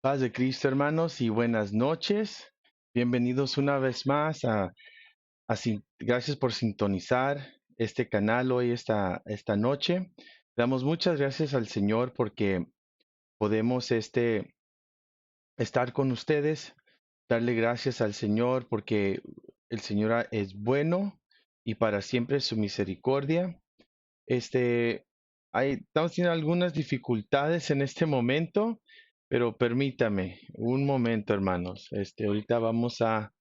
Paz de Cristo, hermanos, y buenas noches. Bienvenidos una vez más gracias por sintonizar este canal hoy, esta noche. Damos muchas gracias al Señor porque podemos estar con ustedes, darle gracias al Señor porque el Señor es bueno y para siempre su misericordia. Este, Estamos teniendo algunas dificultades en este momento, pero permítame un momento, hermanos. Ahorita vamos a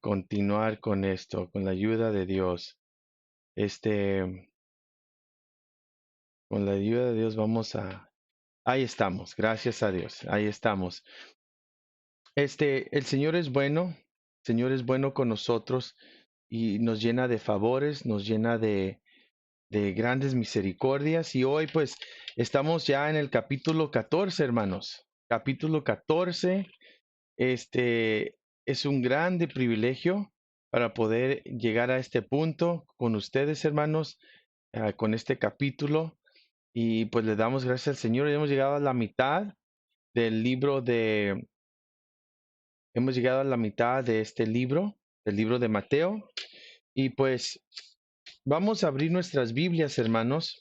continuar con esto, con la ayuda de Dios. Este, con la ayuda de Dios ahí estamos, gracias a Dios, ahí estamos. El Señor es bueno, el Señor es bueno con nosotros y nos llena de favores, nos llena de grandes misericordias. Y hoy pues estamos ya en el capítulo 14, hermanos. Capítulo 14, este es un grande privilegio para poder llegar a este punto con ustedes, hermanos, con este capítulo. Y pues le damos gracias al Señor. Hemos llegado a la mitad del hemos llegado a la mitad de este libro, del libro de Mateo. Y pues vamos a abrir nuestras Biblias, hermanos.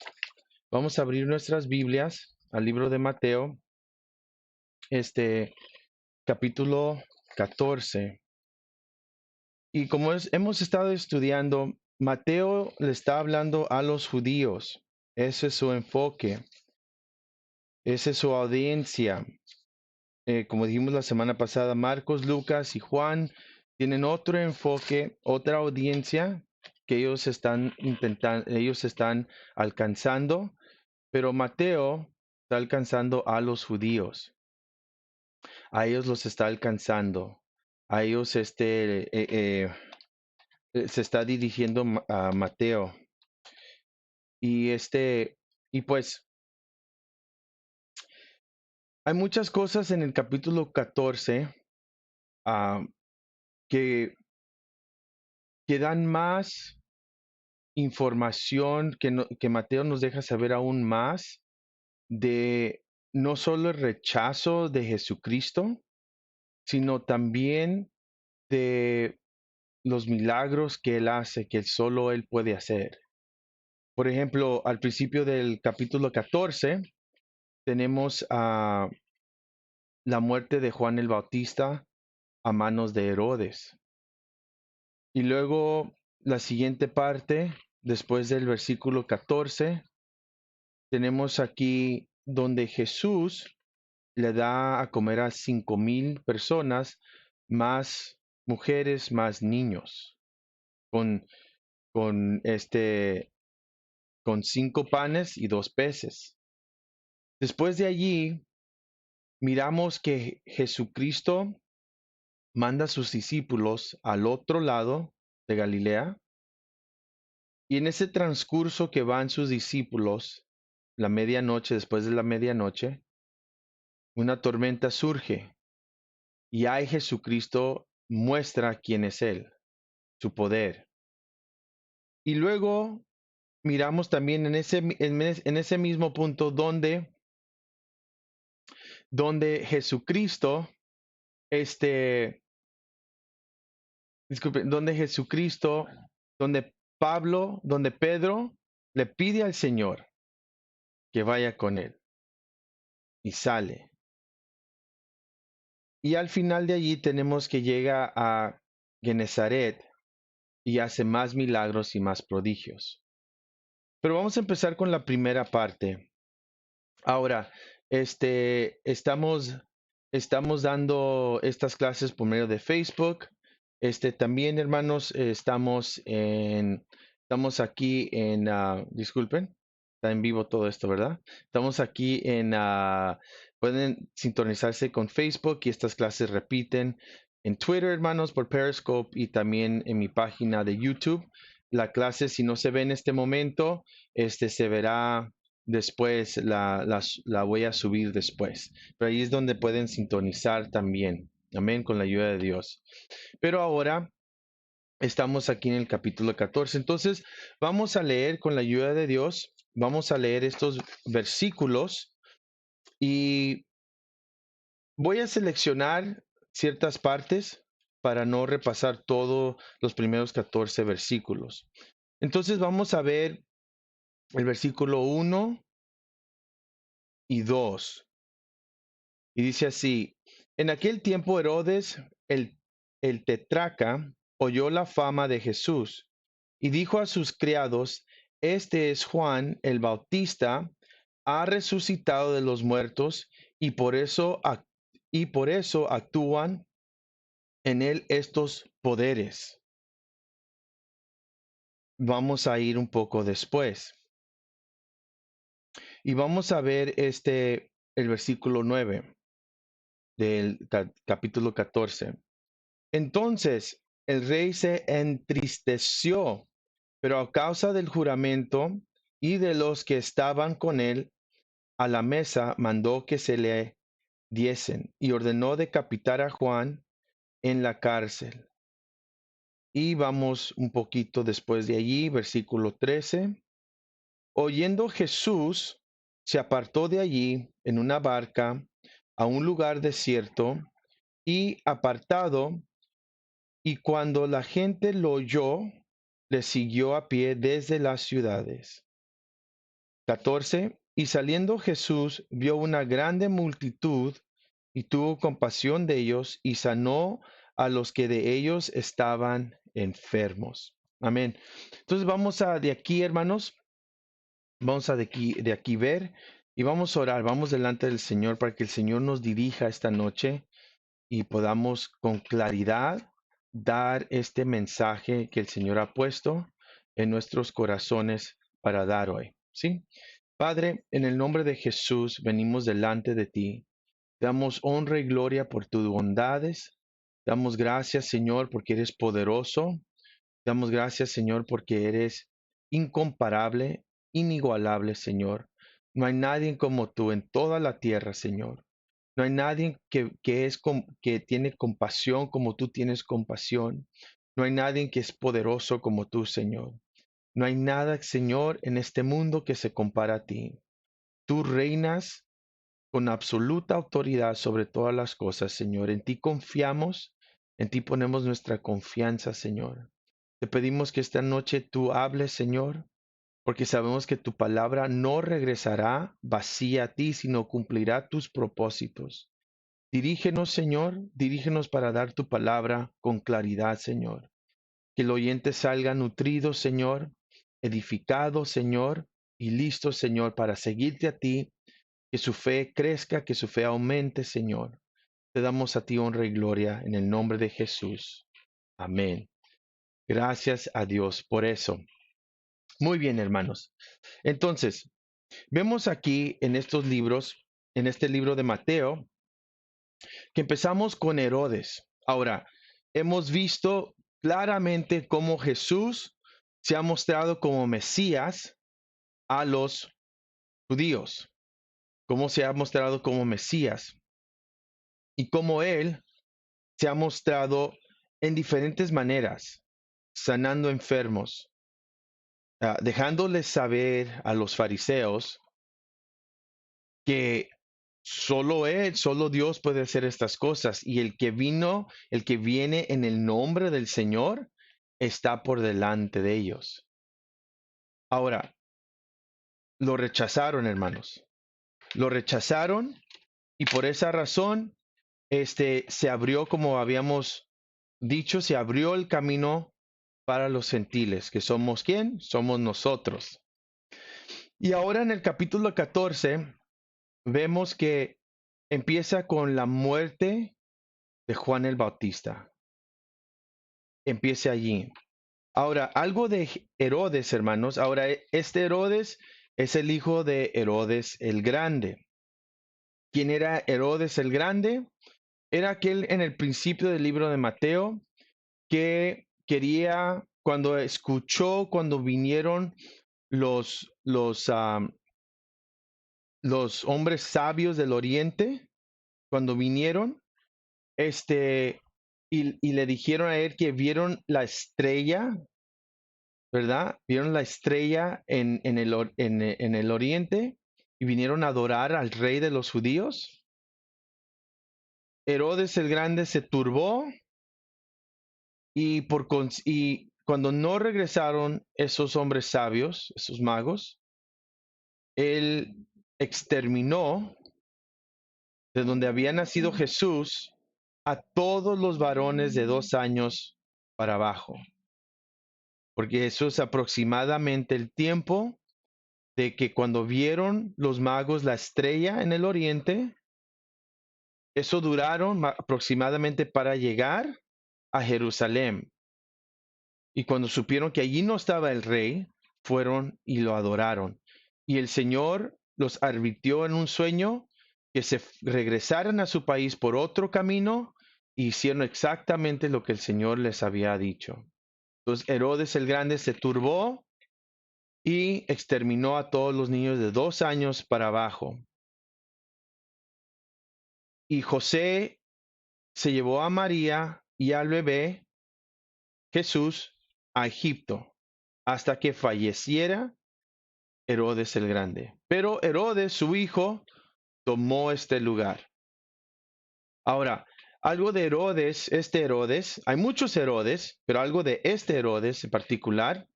Vamos a abrir nuestras Biblias al libro de Mateo, este capítulo 14. Y como hemos estado estudiando, Mateo le está hablando a los judíos. Ese es su enfoque, esa es su audiencia. Como dijimos la semana pasada, Marcos, Lucas y Juan tienen otro enfoque, otra audiencia que ellos están alcanzando, pero Mateo está alcanzando a los judíos. A ellos los está alcanzando, a ellos se está dirigiendo a Mateo. Y y pues hay muchas cosas en el capítulo 14 ah, que, que dan más información, que Mateo nos deja saber aún más de no solo el rechazo de Jesucristo, sino también de los milagros que él hace, que solo él puede hacer. Por ejemplo, al principio del capítulo 14 tenemos la muerte de Juan el Bautista a manos de Herodes. Y luego la siguiente parte, después del versículo 14, tenemos aquí donde Jesús le da a comer a 5,000 personas, más mujeres, más niños, con, con 5 panes y 2 peces. Después de allí, miramos que Jesucristo manda a sus discípulos al otro lado de Galilea, y en ese transcurso que van sus discípulos, la medianoche, después de la medianoche, una tormenta surge y ahí Jesucristo muestra quién es Él, su poder. Y luego miramos también en ese mismo punto donde Jesucristo, este, disculpe, donde Jesucristo, donde donde Pedro le pide al Señor que vaya con él y sale. Y al final de allí tenemos que llega a Genezaret y hace más milagros y más prodigios. Pero vamos a empezar con la primera parte. Ahora, estamos dando estas clases por medio de Facebook. También, hermanos, estamos aquí disculpen, está en vivo todo esto, ¿verdad? Estamos aquí pueden sintonizarse con Facebook y estas clases repiten en Twitter, hermanos, por Periscope y también en mi página de YouTube. La clase, si no se ve en este momento, se verá después, la voy a subir después. Pero ahí es donde pueden sintonizar también. Amén, con la ayuda de Dios. Pero ahora estamos aquí en el capítulo 14. Entonces, vamos a leer con la ayuda de Dios. Vamos a leer estos versículos y Voy a seleccionar ciertas partes para no repasar todos los primeros 14 versículos. Entonces vamos a ver el versículo 1 y 2. Y dice así: en aquel tiempo Herodes el tetrarca oyó la fama de Jesús y dijo a sus criados: este es Juan el Bautista, ha resucitado de los muertos y por eso actúan en él estos poderes. Vamos a ir un poco después y vamos a ver el versículo 9 del capítulo 14. Entonces el rey se entristeció, pero a causa del juramento y de los que estaban con él a la mesa, mandó que se le diesen y ordenó decapitar a Juan en la cárcel. Y vamos un poquito después de allí, versículo 13. Oyendo Jesús, se apartó de allí en una barca a un lugar desierto y apartado, y cuando la gente lo oyó, le siguió a pie desde las ciudades. 14. Y saliendo Jesús vio una grande multitud y tuvo compasión de ellos y sanó a los que de ellos estaban enfermos. Amén. Entonces vamos de aquí, hermanos, vamos de aquí ver y vamos a orar, vamos delante del Señor para que el Señor nos dirija esta noche y podamos con claridad dar este mensaje que el Señor ha puesto en nuestros corazones para dar hoy. ¿Sí? Padre, en el nombre de Jesús venimos delante de ti. Damos honra y gloria por tus bondades. Damos gracias, Señor, porque eres poderoso. Damos gracias, Señor, porque eres incomparable, inigualable, Señor. No hay nadie como tú en toda la tierra, Señor. No hay nadie que tiene compasión como tú tienes compasión. No hay nadie que es poderoso como tú, Señor. No hay nada, Señor, en este mundo que se compara a ti. Tú reinas con absoluta autoridad sobre todas las cosas, Señor. En ti confiamos, en ti ponemos nuestra confianza, Señor. Te pedimos que esta noche tú hables, Señor, porque sabemos que tu palabra no regresará vacía a ti, sino cumplirá tus propósitos. Dirígenos, Señor, dirígenos para dar tu palabra con claridad, Señor. Que el oyente salga nutrido, Señor, edificado, Señor, y listo, Señor, para seguirte a ti. Que su fe crezca, que su fe aumente, Señor. Te damos a ti honra y gloria en el nombre de Jesús. Amén. Gracias a Dios por eso. Muy bien, hermanos. Entonces, vemos aquí en estos libros, en este libro de Mateo, que empezamos con Herodes. Ahora, hemos visto claramente cómo Jesús se ha mostrado como Mesías a los judíos, cómo se ha mostrado como Mesías y cómo él se ha mostrado en diferentes maneras, sanando enfermos, dejándoles saber a los fariseos que solo Él, solo Dios puede hacer estas cosas y el que viene en el nombre del Señor, está por delante de ellos. Ahora, lo rechazaron, hermanos. Lo rechazaron y por esa razón, se abrió, como habíamos dicho, se abrió el camino para los gentiles, que somos ¿quién? Somos nosotros. Y ahora en el capítulo 14 vemos que empieza con la muerte de Juan el Bautista. Empieza allí. Ahora, algo de Herodes, hermanos. Ahora, este Herodes es el hijo de Herodes el Grande. ¿Quién era Herodes el Grande? Era aquel en el principio del libro de Mateo que quería, cuando vinieron los hombres sabios del oriente, cuando vinieron, y le dijeron a él que vieron la estrella, ¿verdad? Vieron la estrella en el oriente y vinieron a adorar al rey de los judíos. Herodes el Grande se turbó y cuando no regresaron esos hombres sabios, esos magos, él exterminó de donde había nacido Jesús a todos los varones de 2 años para abajo, porque eso es aproximadamente el tiempo de que cuando vieron los magos la estrella en el oriente, eso duraron aproximadamente para llegar a Jerusalén. Y cuando supieron que allí no estaba el rey, fueron y lo adoraron. Y el Señor los advirtió en un sueño que se regresaran a su país por otro camino y hicieron exactamente lo que el Señor les había dicho. Entonces Herodes el Grande se turbó y exterminó a todos los niños de 2 años para abajo. Y José se llevó a María y al bebé Jesús a Egipto hasta que falleciera Herodes el Grande. Pero Herodes, su hijo, tomó este lugar. Ahora, algo de Herodes, hay muchos Herodes, pero algo de este Herodes en particular,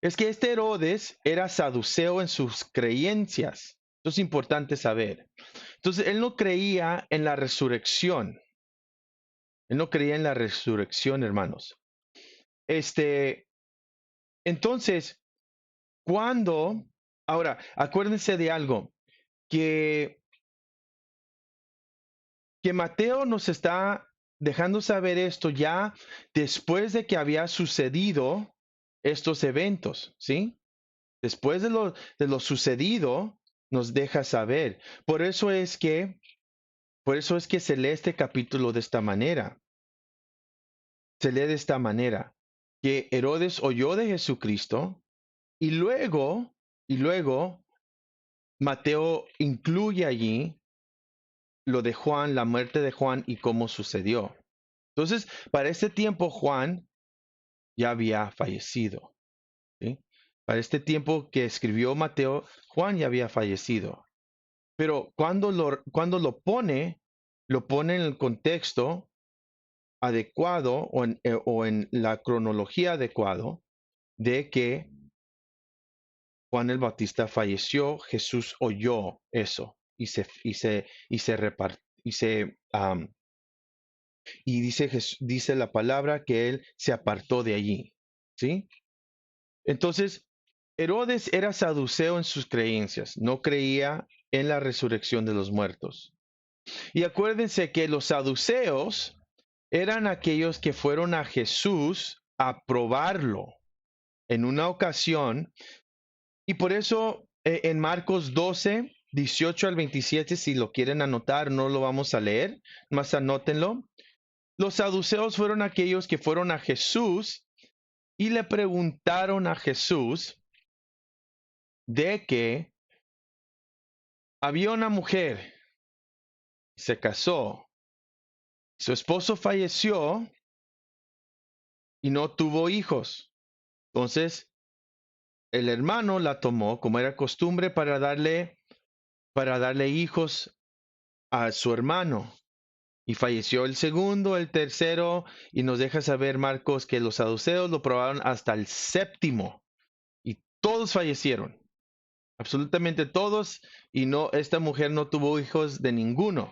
es que este Herodes era saduceo en sus creencias. Esto es importante saber. Entonces, él no creía en la resurrección. Él no creía en la resurrección, hermanos. Entonces, ahora, acuérdense de algo, que, que Mateo nos está dejando saber esto ya después de que había sucedido estos eventos, ¿sí? Después de lo sucedido, nos deja saber. Por eso es que se lee este capítulo de esta manera. Se lee de esta manera, que Herodes oyó de Jesucristo y luego Mateo incluye allí lo de Juan, la muerte de Juan y cómo sucedió. Entonces, para este tiempo Juan ya había fallecido, ¿sí? Para este tiempo que escribió Mateo, Juan ya había fallecido. Pero cuando lo pone en el contexto adecuado o en la cronología adecuado de que Juan el Bautista falleció, Jesús oyó eso y se repartió y dice la palabra que él se apartó de allí, ¿sí? Entonces, Herodes era saduceo en sus creencias, no creía en la resurrección de los muertos. Y acuérdense que los saduceos eran aquellos que fueron a Jesús a probarlo en una ocasión. Y por eso en Marcos 12, 18 al 27, si lo quieren anotar, no lo vamos a leer, más anótenlo. Los saduceos fueron aquellos que fueron a Jesús y le preguntaron a Jesús de que había una mujer, se casó, su esposo falleció y no tuvo hijos. Entonces, el hermano la tomó como era costumbre para darle hijos a su hermano. Y falleció el segundo, el tercero, y nos deja saber Marcos que los saduceos lo probaron hasta el séptimo. Y todos fallecieron, absolutamente todos, y esta mujer no tuvo hijos de ninguno.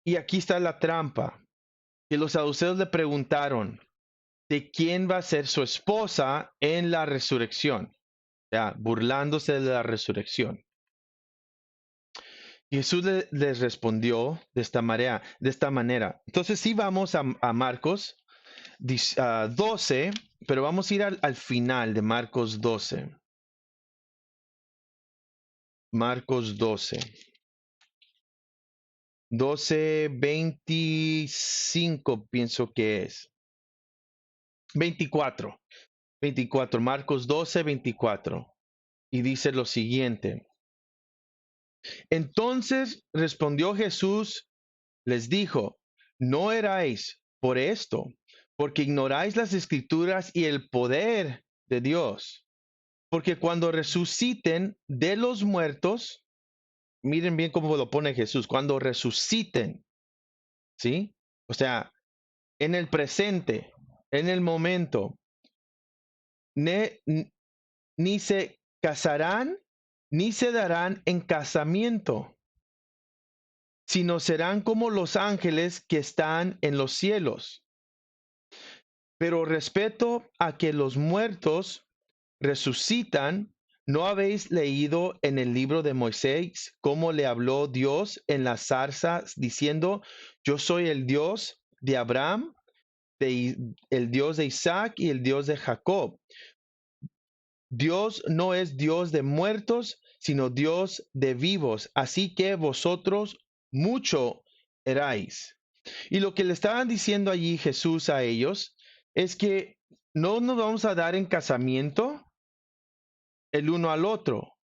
Y aquí está la trampa, que los saduceos le preguntaron de quién va a ser su esposa en la resurrección, o sea, burlándose de la resurrección. Jesús les respondió de esta manera. Entonces sí vamos a Marcos 12, pero vamos a ir al final de Marcos 12. Marcos 12. 12:25 pienso que es. 24. 24. Marcos 12:24. Y dice lo siguiente. Entonces respondió Jesús, les dijo, no erais por esto, porque ignoráis las escrituras y el poder de Dios. Porque cuando resuciten de los muertos, miren bien cómo lo pone Jesús, cuando resuciten, ¿sí? O sea, en el presente, en el momento, ni se casarán, ni se darán en casamiento, sino serán como los ángeles que están en los cielos. Pero respeto a que los muertos resucitan. ¿No habéis leído en el libro de Moisés cómo le habló Dios en la zarza diciendo, yo soy el Dios de Abraham, el Dios de Isaac y el Dios de Jacob? Dios no es Dios de muertos, sino Dios de vivos. Así que vosotros mucho erais. Y lo que le estaban diciendo allí Jesús a ellos es que no nos vamos a dar en casamiento el uno al otro.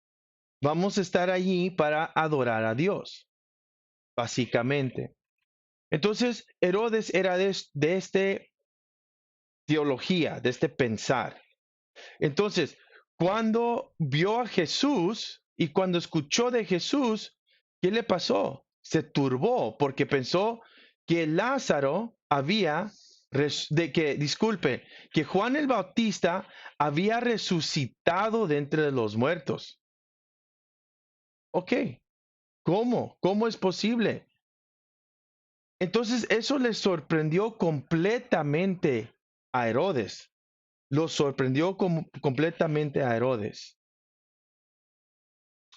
Vamos a estar allí para adorar a Dios, básicamente. Entonces, Herodes era de este teología, de este pensar. Entonces, cuando vio a Jesús y cuando escuchó de Jesús, ¿qué le pasó? Se turbó porque pensó que Lázaro había, disculpe, que Juan el Bautista había resucitado de entre los muertos. Ok, ¿cómo? ¿Cómo es posible? Entonces eso le sorprendió completamente a Herodes. Lo sorprendió completamente a Herodes.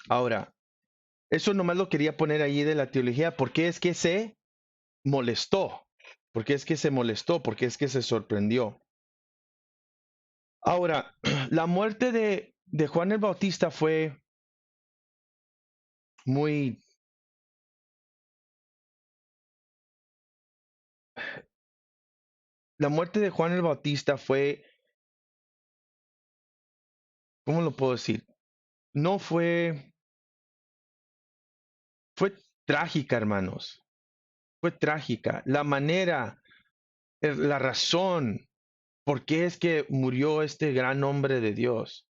Ahora, eso nomás lo quería poner ahí de la teología. ¿Por qué es que se molestó? ¿Por qué es que se molestó? ¿Por qué es que se sorprendió? Ahora, la muerte de Juan el Bautista fue muy... La muerte de Juan el Bautista fue, ¿cómo lo puedo decir? No fue, fue trágica, hermanos. Fue trágica. La manera, la razón por qué es que murió este gran hombre de Dios.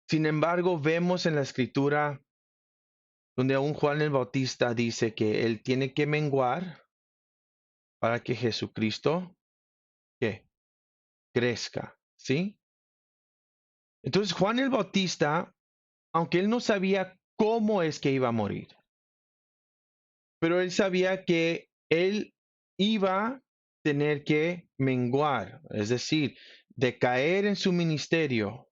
Sin embargo, vemos en la escritura donde aún Juan el Bautista dice que él tiene que menguar para que Jesucristo ¿qué? Crezca, ¿sí? Entonces Juan el Bautista, aunque él no sabía cómo es que iba a morir, pero él sabía que él iba a tener que menguar, es decir, decaer en su ministerio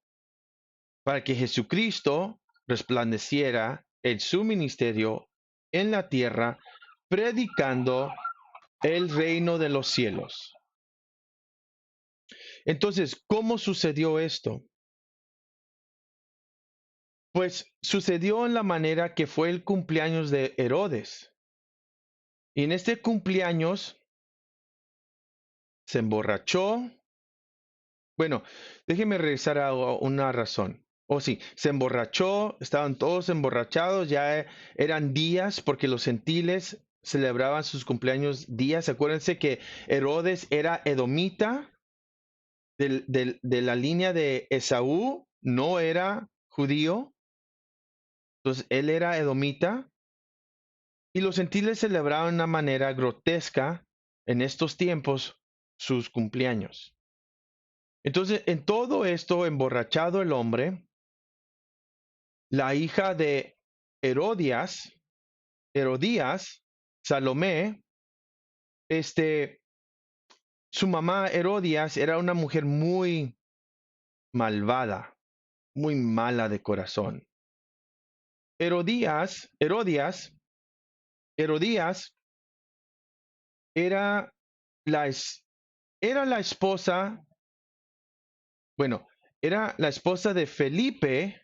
para que Jesucristo resplandeciera en su ministerio en la tierra, predicando el reino de los cielos. Entonces, ¿cómo sucedió esto? Pues sucedió en la manera que fue el cumpleaños de Herodes. Y en este cumpleaños se emborrachó. Bueno, déjeme regresar a una razón. Oh, sí, se emborrachó, estaban todos emborrachados, ya eran días porque los gentiles celebraban sus cumpleaños días. Acuérdense que Herodes era edomita de la línea de Esaú, no era judío, entonces él era edomita y los gentiles celebraban de una manera grotesca en estos tiempos sus cumpleaños. Entonces, en todo esto, emborrachado el hombre, la hija de Herodías, Salomé, su mamá Herodías era una mujer muy malvada, muy mala de corazón. Herodías era era la esposa, bueno, era la esposa de Felipe,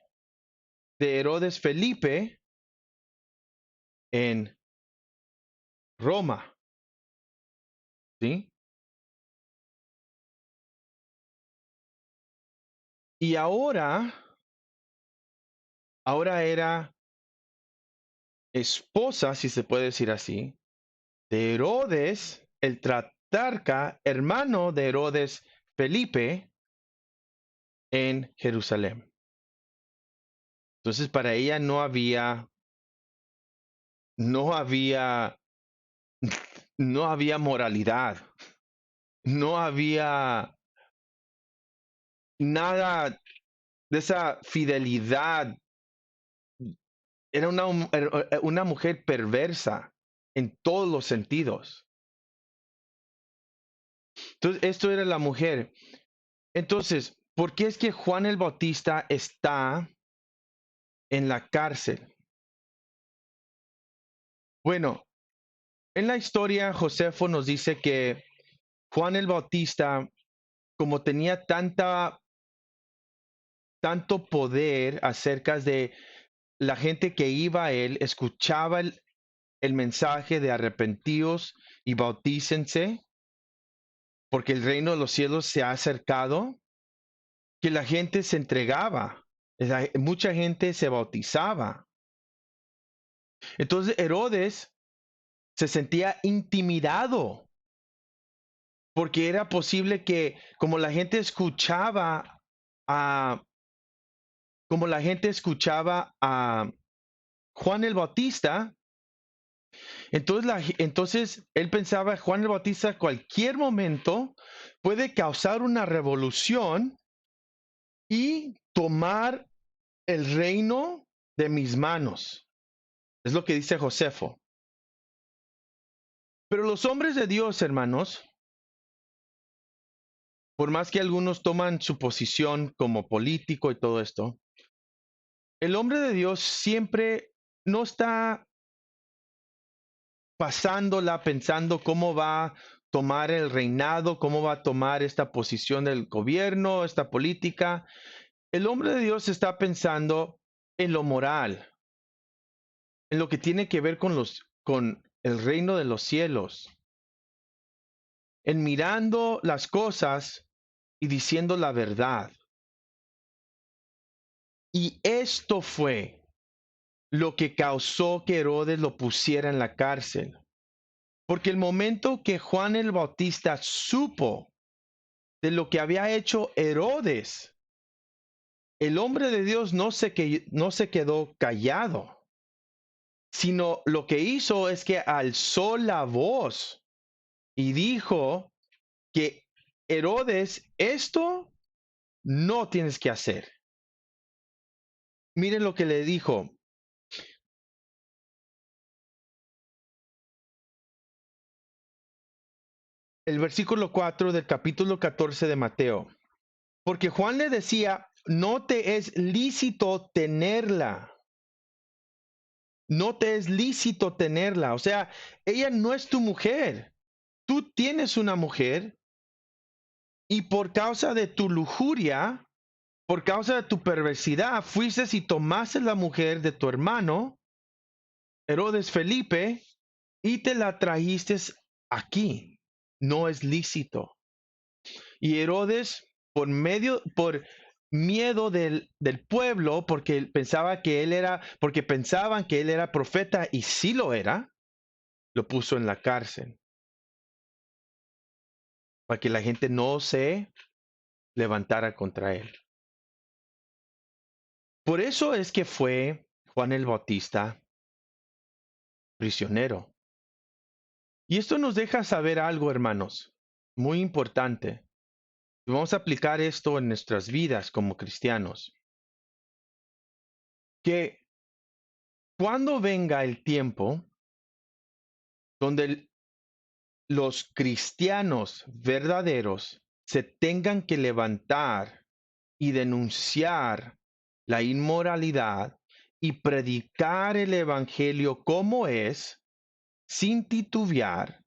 de Herodes Felipe en Roma, ¿sí? Y ahora era esposa, si se puede decir así, de Herodes, el tratarca, hermano de Herodes Felipe, en Jerusalén. Entonces, para ella no había no había, no había moralidad, no había nada de esa fidelidad. Era una mujer perversa en todos los sentidos. Entonces, esto era la mujer. Entonces, ¿por qué es que Juan el Bautista está en la cárcel? Bueno, en la historia, Josefo nos dice que Juan el Bautista, como tenía tanto poder acerca de la gente que iba a él, escuchaba el mensaje de arrepentíos y bautícense, porque el reino de los cielos se ha acercado, que la gente se entregaba, mucha gente se bautizaba. Entonces Herodes se sentía intimidado, porque era posible que como la gente escuchaba a, como la gente escuchaba a Juan el Bautista, entonces él pensaba Juan el Bautista cualquier momento puede causar una revolución y tomar el reino de mis manos. Es lo que dice Josefo. Pero los hombres de Dios, hermanos, por más que algunos toman su posición como político y todo esto, el hombre de Dios siempre no está pasándola pensando cómo va a tomar el reinado, cómo va a tomar esta posición del gobierno, esta política. El hombre de Dios está pensando en lo moral, en lo que tiene que ver con el reino de los cielos, en mirando las cosas y diciendo la verdad. Y esto fue lo que causó que Herodes lo pusiera en la cárcel. Porque el momento que Juan el Bautista supo de lo que había hecho Herodes, el hombre de Dios no se quedó callado, sino lo que hizo es que alzó la voz y dijo que Herodes, esto no tienes que hacer. Miren lo que le dijo. El versículo 4 del capítulo 14 de Mateo. Porque Juan le decía, no te es lícito tenerla. No te es lícito tenerla. O sea, ella no es tu mujer. Tú tienes una mujer y por causa de tu lujuria, por causa de tu perversidad, fuiste y tomaste la mujer de tu hermano, Herodes Felipe, y te la trajiste aquí. No es lícito. Y Herodes, por miedo del pueblo, porque pensaba que él era, porque pensaban que él era profeta y sí lo era, lo puso en la cárcel para que la gente no se levantara contra él. Por eso es que fue Juan el Bautista prisionero. Y esto nos deja saber algo, hermanos, muy importante. Vamos a aplicar esto en nuestras vidas como cristianos. Que cuando venga el tiempo donde los cristianos verdaderos se tengan que levantar y denunciar la inmoralidad y predicar el evangelio como es, sin titubear,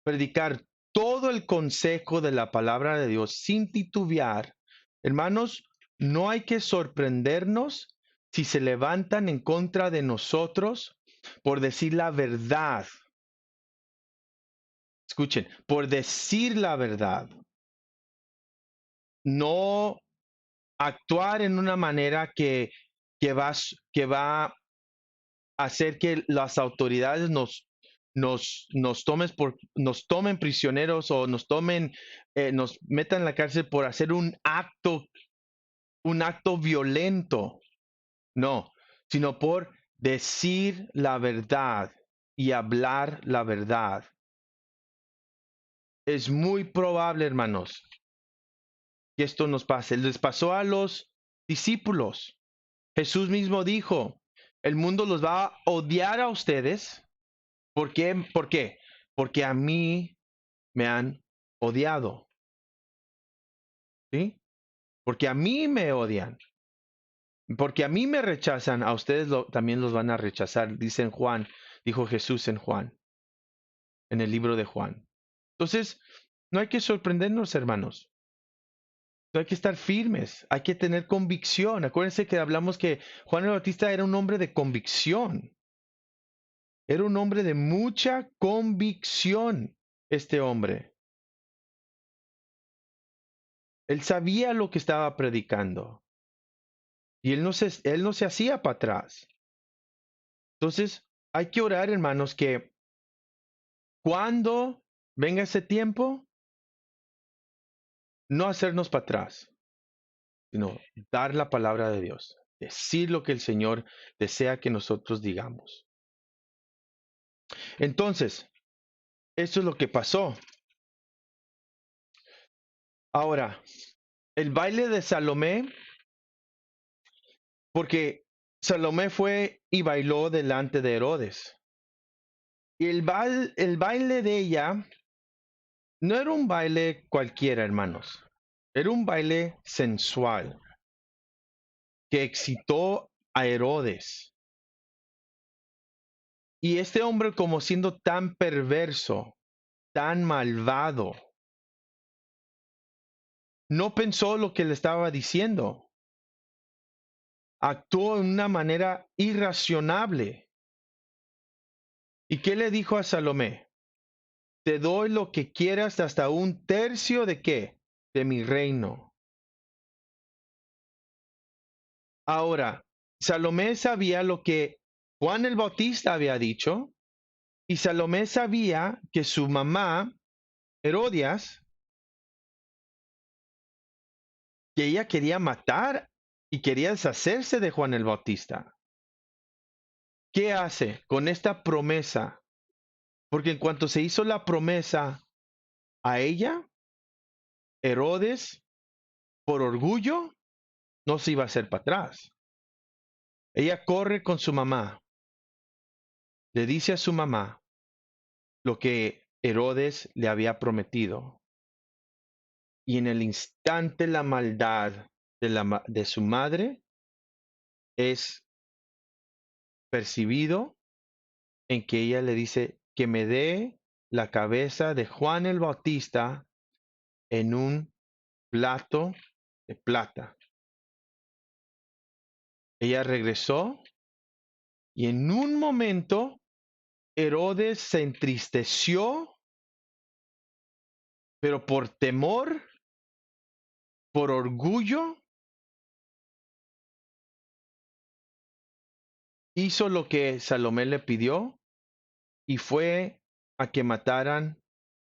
predicar todo el consejo de la palabra de Dios sin titubear. Hermanos, no hay que sorprendernos si se levantan en contra de nosotros por decir la verdad. Escuchen, por decir la verdad, no actuar en una manera que va a hacer que las autoridades nos tomen prisioneros o nos metan en la cárcel por hacer un acto violento. No, sino por decir la verdad y hablar la verdad. Es muy probable, hermanos, que esto nos pase. Les pasó a los discípulos. Jesús mismo dijo, el mundo los va a odiar a ustedes. ¿Por qué? ¿Por qué? Porque a mí me han odiado. ¿Sí? Porque a mí me odian. Porque a mí me rechazan, a ustedes también los van a rechazar, dice en Juan, dijo Jesús en Juan, en el libro de Juan. Entonces, no hay que sorprendernos, hermanos. No hay que estar firmes, hay que tener convicción. Acuérdense que hablamos que Juan el Bautista era un hombre de convicción. Era un hombre de mucha convicción, este hombre. Él sabía lo que estaba predicando y él no se hacía para atrás. Entonces, hay que orar, hermanos, que cuando venga ese tiempo, no hacernos para atrás, sino dar la palabra de Dios, decir lo que el Señor desea que nosotros digamos. Entonces, esto es lo que pasó. Ahora, el baile de Salomé, porque Salomé fue y bailó delante de Herodes. Y el baile de ella no era un baile cualquiera, hermanos. Era un baile sensual que excitó a Herodes. Y este hombre, como siendo tan perverso, tan malvado, no pensó lo que le estaba diciendo. Actuó de una manera irracionable. ¿Y qué le dijo a Salomé? Te doy lo que quieras hasta un tercio de qué? De mi reino. Ahora, Salomé sabía lo que Juan el Bautista había dicho y Salomé sabía que su mamá, Herodias, que ella quería matar y quería deshacerse de Juan el Bautista. ¿Qué hace con esta promesa? Porque en cuanto se hizo la promesa a ella, Herodes, por orgullo, no se iba a hacer para atrás. Ella corre con su mamá, le dice a su mamá lo que Herodes le había prometido. Y en el instante la maldad de su madre es percibido en que ella le dice que me dé la cabeza de Juan el Bautista en un plato de plata. Ella regresó y en un momento Herodes se entristeció, pero por temor, por orgullo, hizo lo que Salomé le pidió y fue a que mataran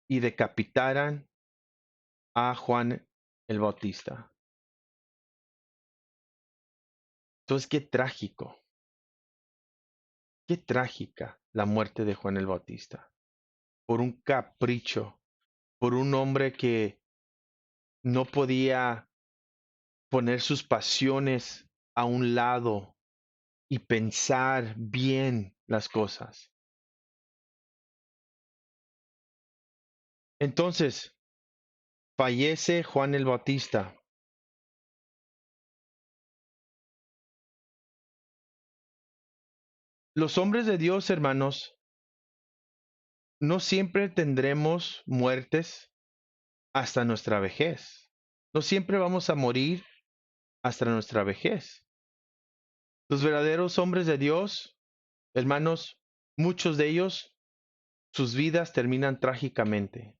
y decapitaran a Juan el Bautista. Entonces, qué trágica la muerte de Juan el Bautista, por un capricho, por un hombre que no podía poner sus pasiones a un lado y pensar bien las cosas. Entonces, fallece Juan el Bautista. Los hombres de Dios, hermanos, no siempre tendremos muertes hasta nuestra vejez. No siempre vamos a morir hasta nuestra vejez. Los verdaderos hombres de Dios, hermanos, muchos de ellos, sus vidas terminan trágicamente.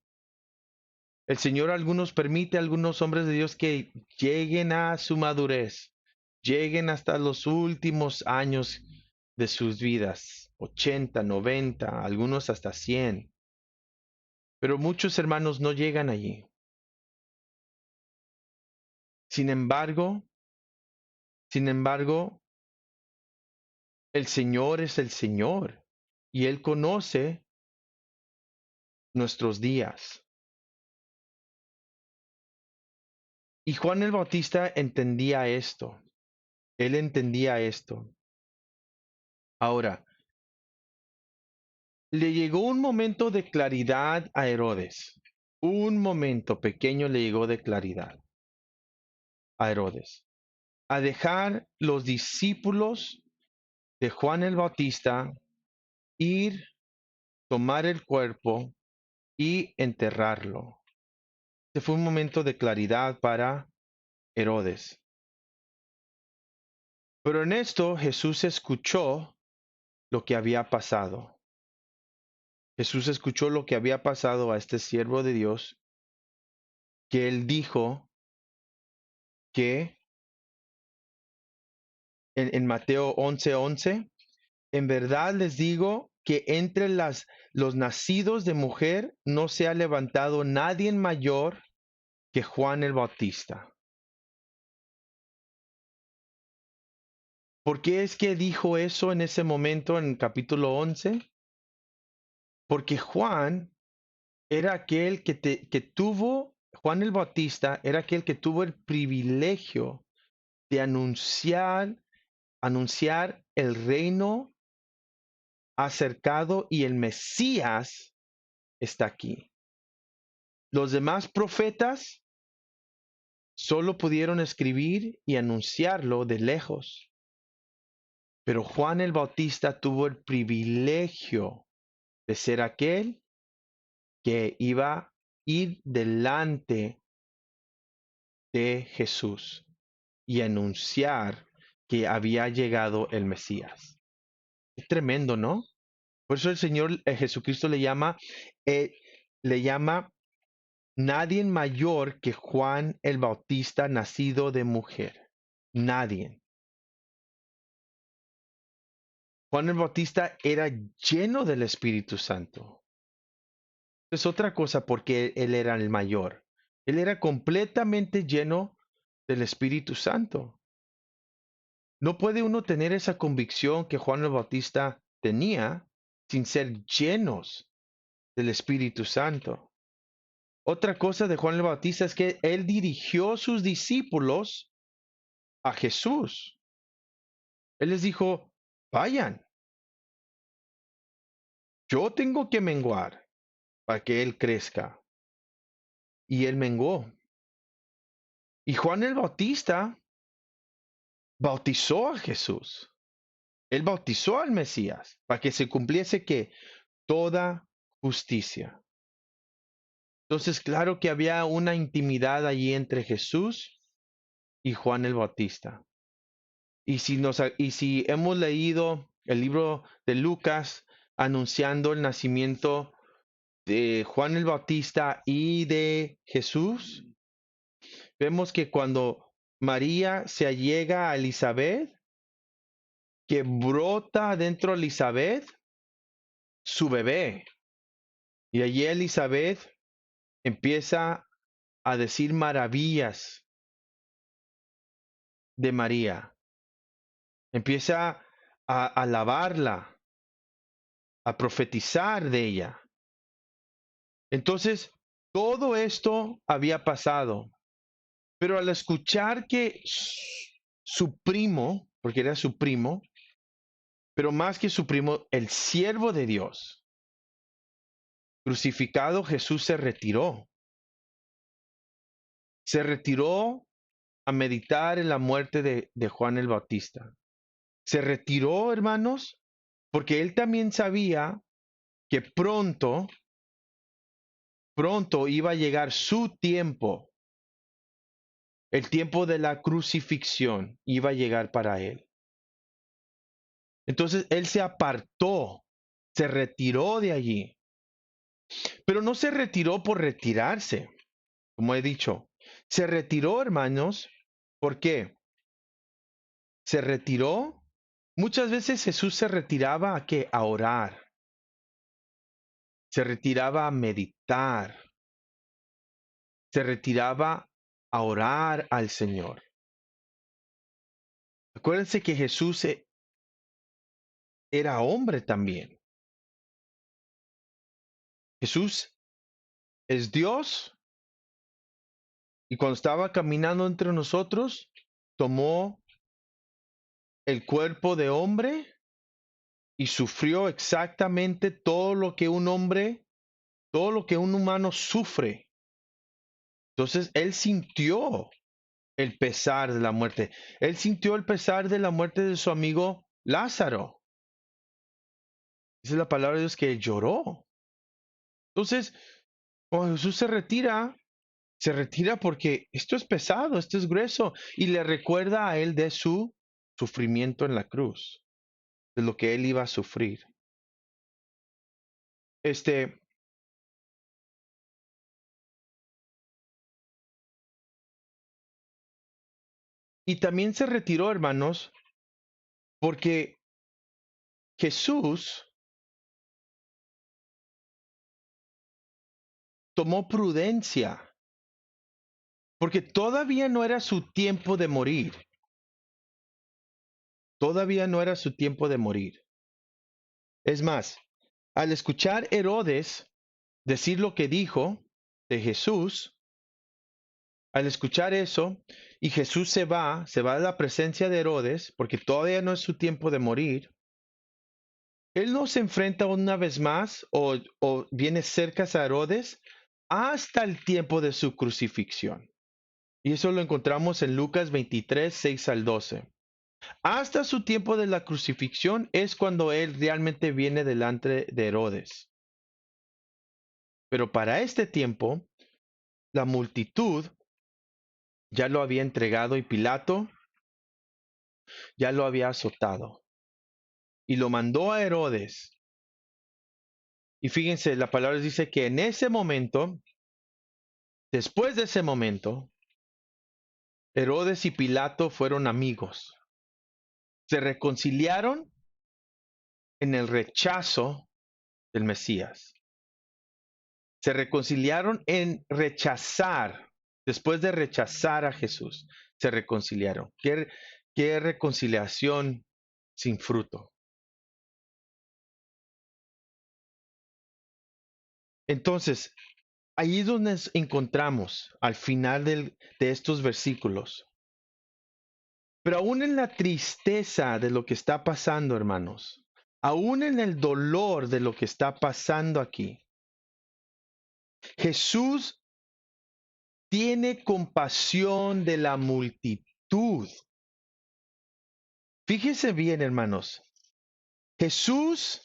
El Señor algunos permite a algunos hombres de Dios que lleguen a su madurez, lleguen hasta los últimos años de sus vidas, 80, 90, algunos hasta 100. Pero muchos hermanos no llegan allí. Sin embargo, El Señor es el Señor y Él conoce nuestros días. Y Juan el Bautista entendía esto. Él entendía esto. Ahora, le llegó un momento de claridad a Herodes. Un momento pequeño le llegó de claridad a Herodes. A dejar los discípulos de Juan el Bautista ir, tomar el cuerpo y enterrarlo. Este fue un momento de claridad para Herodes. Pero en esto Jesús escuchó lo que había pasado. Jesús escuchó lo que había pasado a este siervo de Dios, que él dijo que en Mateo 11:11, en verdad les digo que entre los nacidos de mujer no se ha levantado nadie mayor que Juan el Bautista. ¿Por qué es que dijo eso en ese momento en el capítulo 11? Porque Juan era aquel que tuvo, Juan el Bautista era aquel que tuvo el privilegio de anunciar el reino acercado y el Mesías está aquí. Los demás profetas solo pudieron escribir y anunciarlo de lejos. Pero Juan el Bautista tuvo el privilegio de ser aquel que iba a ir delante de Jesús y anunciar que había llegado el Mesías. Es tremendo, ¿no? Por eso el Señor Jesucristo le llama nadie mayor que Juan el Bautista nacido de mujer. Nadie. Juan el Bautista era lleno del Espíritu Santo. Es otra cosa porque él era el mayor. Él era completamente lleno del Espíritu Santo. No puede uno tener esa convicción que Juan el Bautista tenía sin ser llenos del Espíritu Santo. Otra cosa de Juan el Bautista es que él dirigió sus discípulos a Jesús. Él les dijo, vayan, yo tengo que menguar para que él crezca. Y él menguó. Y Juan el Bautista bautizó a Jesús. Él bautizó al Mesías para que se cumpliese que toda justicia. Entonces, claro que había una intimidad allí entre Jesús y Juan el Bautista. Y si hemos leído el libro de Lucas anunciando el nacimiento de Juan el Bautista y de Jesús, vemos que cuando María se allega a Elizabeth, que brota dentro de Elizabeth su bebé. Y allí Elizabeth empieza a decir maravillas de María. Empieza a alabarla, a profetizar de ella. Entonces, todo esto había pasado. Pero al escuchar que su primo, porque era su primo, pero más que su primo, el siervo de Dios, crucificado, Jesús se retiró. Se retiró a meditar en la muerte de Juan el Bautista. Se retiró, hermanos, porque él también sabía que pronto iba a llegar su tiempo. El tiempo de la crucifixión iba a llegar para él. Entonces él se apartó, se retiró de allí. Pero no se retiró por retirarse, como he dicho. Se retiró, hermanos, ¿por qué? Se retiró. Muchas veces Jesús se retiraba a qué? A orar. Se retiraba a meditar. Se retiraba a orar al Señor. Acuérdense que Jesús era hombre también. Jesús es Dios y cuando estaba caminando entre nosotros, tomó el cuerpo de hombre y sufrió exactamente todo lo que un hombre, todo lo que un humano sufre. Entonces, él sintió el pesar de la muerte. Él sintió el pesar de la muerte de su amigo Lázaro. Esa es la palabra de Dios, que él lloró. Entonces, cuando Jesús se retira porque esto es pesado, esto es grueso, y le recuerda a él de su sufrimiento en la cruz, de lo que él iba a sufrir. Este, y también se retiró, hermanos, porque Jesús tomó prudencia, porque todavía no era su tiempo de morir. Todavía no era su tiempo de morir. Es más, al escuchar Herodes decir lo que dijo de Jesús, al escuchar eso, y Jesús se va de la presencia de Herodes, porque todavía no es su tiempo de morir, él no se enfrenta una vez más o viene cerca a Herodes hasta el tiempo de su crucifixión. Y eso lo encontramos en Lucas 23, 6 al 12. Hasta su tiempo de la crucifixión es cuando él realmente viene delante de Herodes. Pero para este tiempo, la multitud ya lo había entregado y Pilato ya lo había azotado. Y lo mandó a Herodes. Y fíjense, la palabra dice que en ese momento, después de ese momento, Herodes y Pilato fueron amigos. Se reconciliaron en el rechazo del Mesías. Se reconciliaron en rechazar, después de rechazar a Jesús, se reconciliaron. ¿Qué reconciliación sin fruto? Entonces, ahí es donde encontramos al final de estos versículos. Pero aún en la tristeza de lo que está pasando, hermanos, aún en el dolor de lo que está pasando aquí, Jesús tiene compasión de la multitud. Fíjese bien, hermanos. Jesús,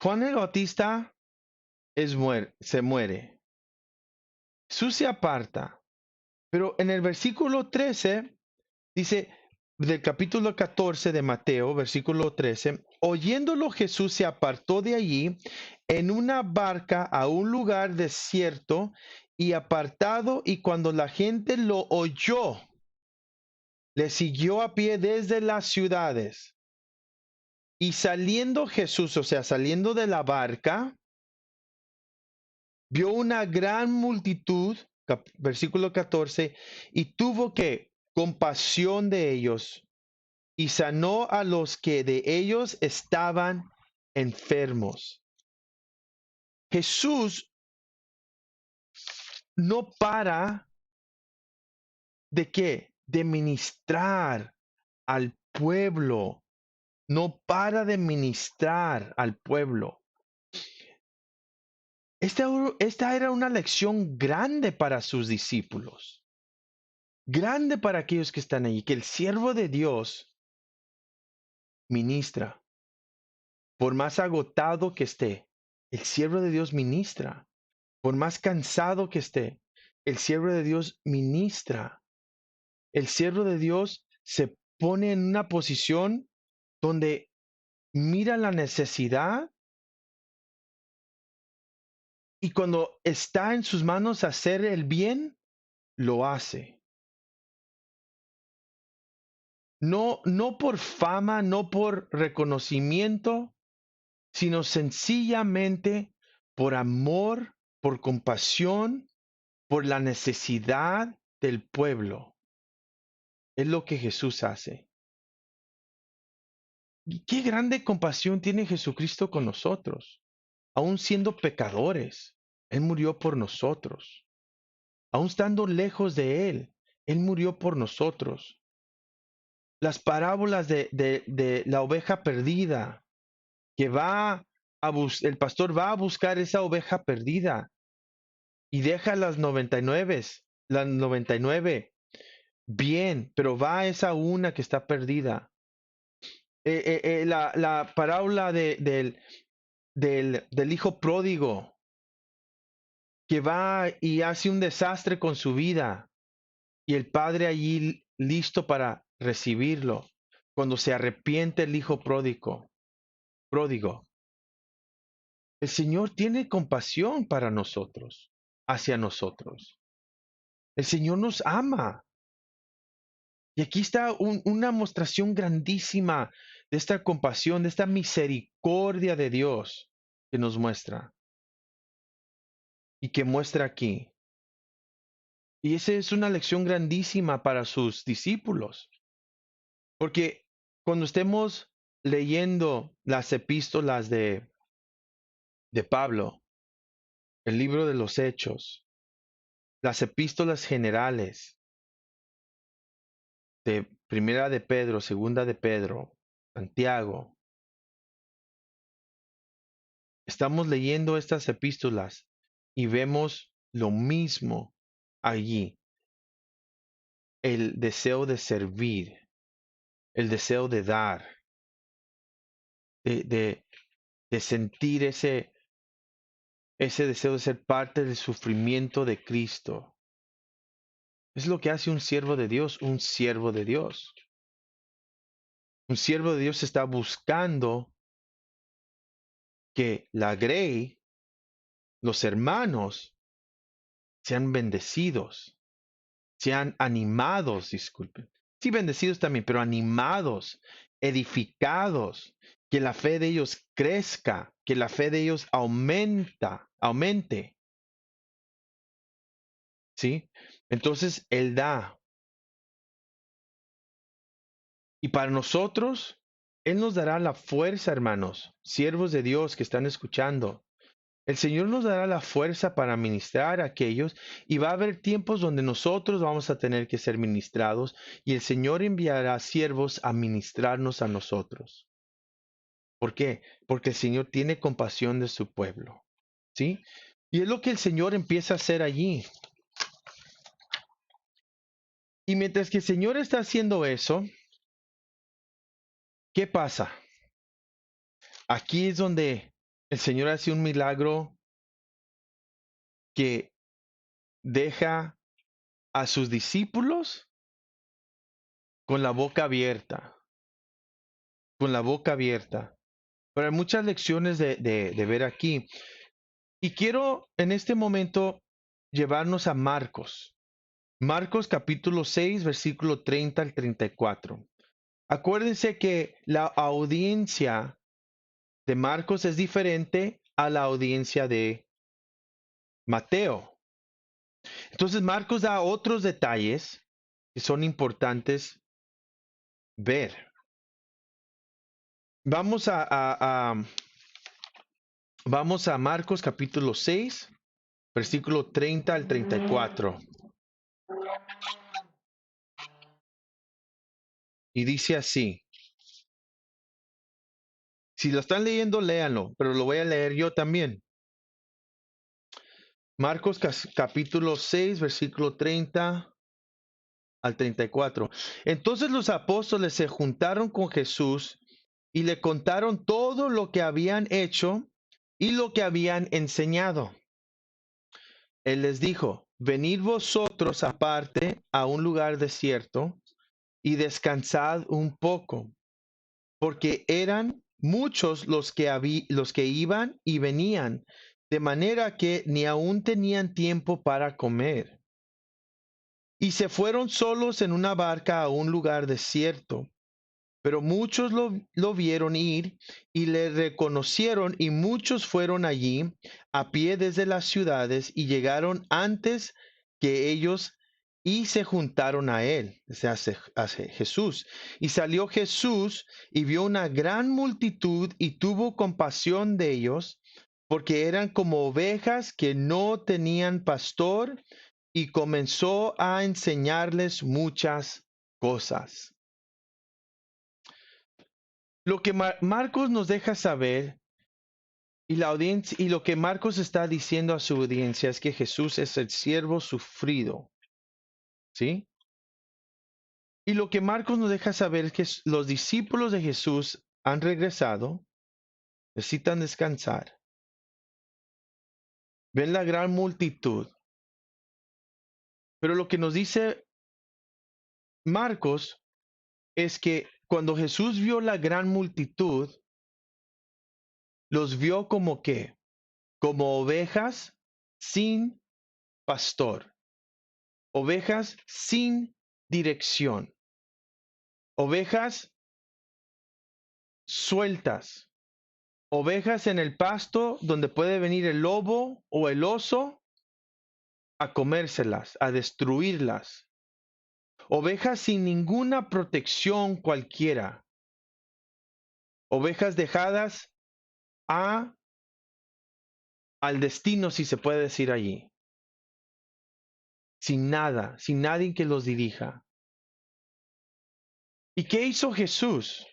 Juan el Bautista se muere. Jesús se aparta. Pero en el versículo 13 dice, del capítulo 14 de Mateo, versículo 13, oyéndolo Jesús se apartó de allí en una barca a un lugar desierto y apartado, y cuando la gente lo oyó, le siguió a pie desde las ciudades. Y saliendo Jesús, o sea, saliendo de la barca, vio una gran multitud, versículo 14, y tuvo que compasión de ellos y sanó a los que de ellos estaban enfermos. Jesús no para de qué? De ministrar al pueblo. No para de ministrar al pueblo. Esta era una lección grande para sus discípulos. Grande para aquellos que están allí. Que el siervo de Dios ministra. Por más agotado que esté, el siervo de Dios ministra. Por más cansado que esté, el siervo de Dios ministra. El siervo de Dios se pone en una posición donde mira la necesidad y cuando está en sus manos hacer el bien, lo hace. No, no por fama, no por reconocimiento, sino sencillamente por amor, por compasión, por la necesidad del pueblo. Es lo que Jesús hace. Y qué grande compasión tiene Jesucristo con nosotros. Aún siendo pecadores, Él murió por nosotros. Aún estando lejos de Él, Él murió por nosotros. Las parábolas de la oveja perdida, que el pastor va a buscar esa oveja perdida y deja las 99, bien, pero va a esa una que está perdida. La parábola del hijo pródigo, que va y hace un desastre con su vida y el padre allí listo para recibirlo. Cuando se arrepiente el hijo pródigo, el Señor tiene compasión para nosotros, hacia nosotros. El Señor nos ama. Y aquí está una mostración grandísima de esta compasión, de esta misericordia de Dios que nos muestra y que muestra aquí. Y esa es una lección grandísima para sus discípulos, porque cuando estemos leyendo las epístolas de Pablo, el libro de los Hechos, las epístolas generales de Primera de Pedro, Segunda de Pedro, Santiago, estamos leyendo estas epístolas y vemos lo mismo allí, el deseo de servir, el deseo de dar, de, de, de sentir ese deseo de ser parte del sufrimiento de Cristo. Es lo que hace un siervo de Dios, un siervo de Dios. Un siervo de Dios está buscando que la grey, los hermanos, sean bendecidos, sean animados, disculpen. Sí, bendecidos también, pero animados, edificados, que la fe de ellos crezca, que la fe de ellos aumente, ¿sí? Entonces, Él da. Y para nosotros, Él nos dará la fuerza, hermanos, siervos de Dios que están escuchando. El Señor nos dará la fuerza para ministrar a aquellos y va a haber tiempos donde nosotros vamos a tener que ser ministrados y el Señor enviará siervos a ministrarnos a nosotros. ¿Por qué? Porque el Señor tiene compasión de su pueblo, ¿sí? Y es lo que el Señor empieza a hacer allí. Y mientras que el Señor está haciendo eso, ¿qué pasa? Aquí es donde el Señor hace un milagro que deja a sus discípulos con la boca abierta, con la boca abierta. Pero hay muchas lecciones de ver aquí. Y quiero en este momento llevarnos a Marcos. Marcos capítulo 6, versículo 30 al 34. Acuérdense que la audiencia de Marcos es diferente a la audiencia de Mateo. Entonces Marcos da otros detalles que son importantes ver. Vamos vamos a Marcos capítulo 6, versículo 30 al 34. Y dice así. Si lo están leyendo, léanlo, pero lo voy a leer yo también. Marcos capítulo 6, versículo 30 al 34. Entonces los apóstoles se juntaron con Jesús y le contaron todo lo que habían hecho y lo que habían enseñado. Él les dijo, venid vosotros aparte a un lugar desierto y descansad un poco, porque eran muchos los que iban y venían, de manera que ni aún tenían tiempo para comer. Y se fueron solos en una barca a un lugar desierto. Pero muchos lo vieron ir y le reconocieron y muchos fueron allí a pie desde las ciudades y llegaron antes que ellos y se juntaron a él, o sea, a Jesús. Y salió Jesús y vio una gran multitud y tuvo compasión de ellos, porque eran como ovejas que no tenían pastor, y comenzó a enseñarles muchas cosas. Lo que Marcos nos deja saber y la audiencia y lo que Marcos está diciendo a su audiencia es que Jesús es el siervo sufrido, ¿sí? Y lo que Marcos nos deja saber es que los discípulos de Jesús han regresado, necesitan descansar, ven la gran multitud, pero lo que nos dice Marcos es que cuando Jesús vio la gran multitud, los vio como qué, como ovejas sin pastor, ovejas sin dirección, ovejas sueltas, ovejas en el pasto donde puede venir el lobo o el oso a comérselas, a destruirlas. Ovejas sin ninguna protección cualquiera. Ovejas dejadas a, al destino, si se puede decir allí. Sin nada, sin nadie que los dirija. ¿Y qué hizo Jesús?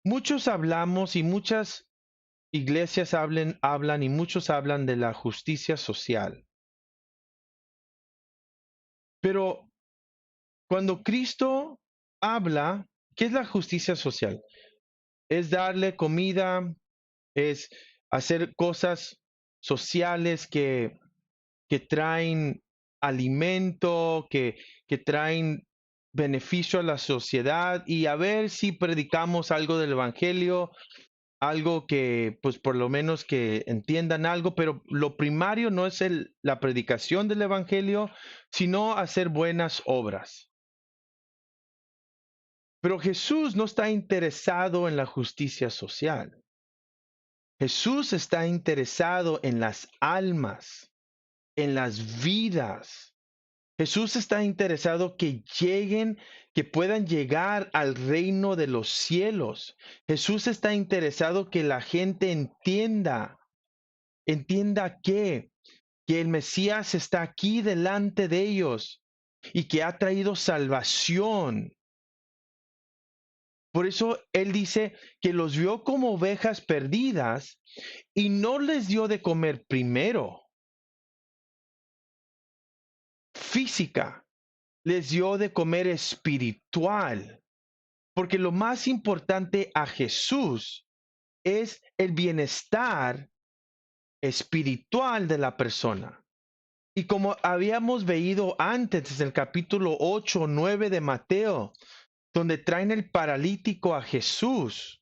Muchos hablamos y muchas iglesias hablan y muchos hablan de la justicia social. Pero cuando Cristo habla, ¿qué es la justicia social? Es darle comida, es hacer cosas sociales que traen alimento, que traen beneficio a la sociedad y a ver si predicamos algo del Evangelio, algo que pues por lo menos que entiendan algo, pero lo primario no es la predicación del Evangelio, sino hacer buenas obras. Pero Jesús no está interesado en la justicia social. Jesús está interesado en las almas, en las vidas. Jesús está interesado que lleguen, que puedan llegar al reino de los cielos. Jesús está interesado que la gente entienda que el Mesías está aquí delante de ellos y que ha traído salvación. Por eso Él dice que los vio como ovejas perdidas y no les dio de comer primero física, les dio de comer espiritual, porque lo más importante a Jesús es el bienestar espiritual de la persona. Y como habíamos veído antes, desde el capítulo 8 o 9 de Mateo, donde traen el paralítico a Jesús,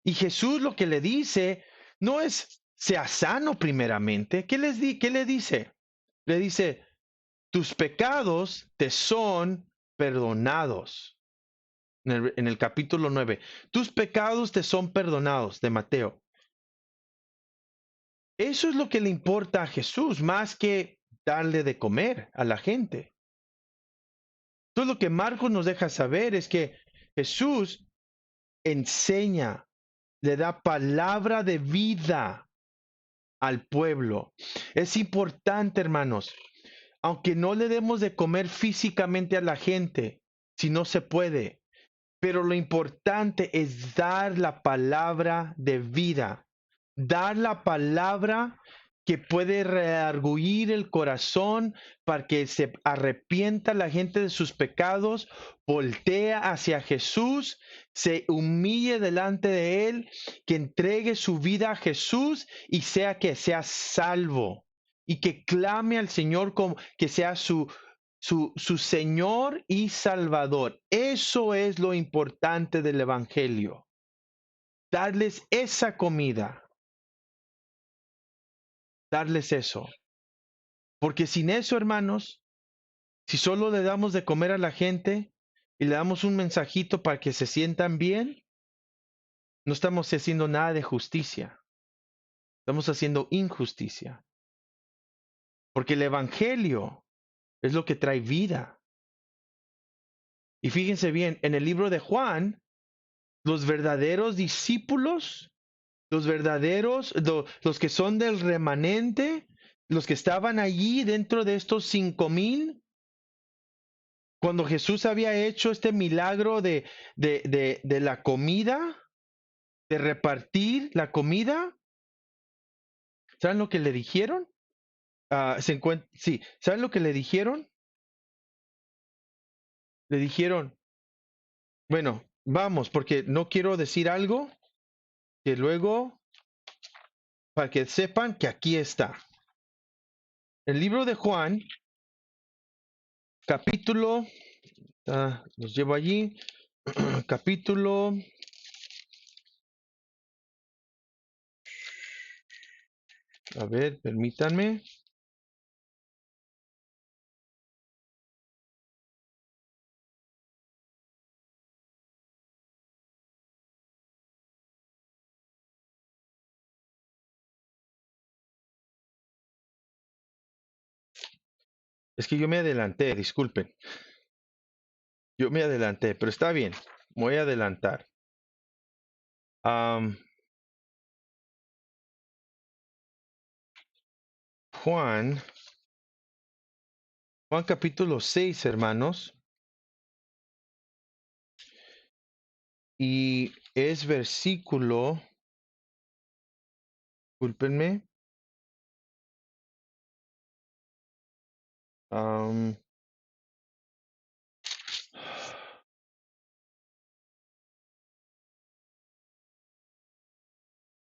y Jesús lo que le dice no es sea sano primeramente. ¿Qué le dice? Le dice, tus pecados te son perdonados. En el capítulo 9, tus pecados te son perdonados de Mateo. Eso es lo que le importa a Jesús, más que darle de comer a la gente. Todo lo que Marcos nos deja saber es que Jesús enseña, le da palabra de vida al pueblo. Es importante, hermanos, aunque no le demos de comer físicamente a la gente, si no se puede, pero lo importante es dar la palabra de vida, dar la palabra que puede reargüir el corazón para que se arrepienta la gente de sus pecados, voltea hacia Jesús, se humille delante de Él, que entregue su vida a Jesús y que sea salvo y que clame al Señor como que sea su Señor y Salvador. Eso es lo importante del Evangelio. Darles esa comida, darles eso. Porque sin eso, hermanos, si solo le damos de comer a la gente y le damos un mensajito para que se sientan bien, no estamos haciendo nada de justicia. Estamos haciendo injusticia. porque el Evangelio es lo que trae vida. Y fíjense bien, en el libro de Juan, los verdaderos discípulos, los que son del remanente, los que estaban allí dentro de estos 5,000, cuando Jesús había hecho este milagro de la comida, de repartir la comida, ¿saben lo que le dijeron? Sí, ¿saben lo que le dijeron? Le dijeron, bueno, vamos, porque no quiero decir algo que luego, para que sepan que aquí está. El libro de Juan, capítulo, los llevo allí, capítulo, a ver, permítanme. Es que yo me adelanté, disculpen. Yo me adelanté, pero está bien, voy a adelantar. Am, Juan, Juan capítulo 6, hermanos, y es versículo, discúlpenme, am,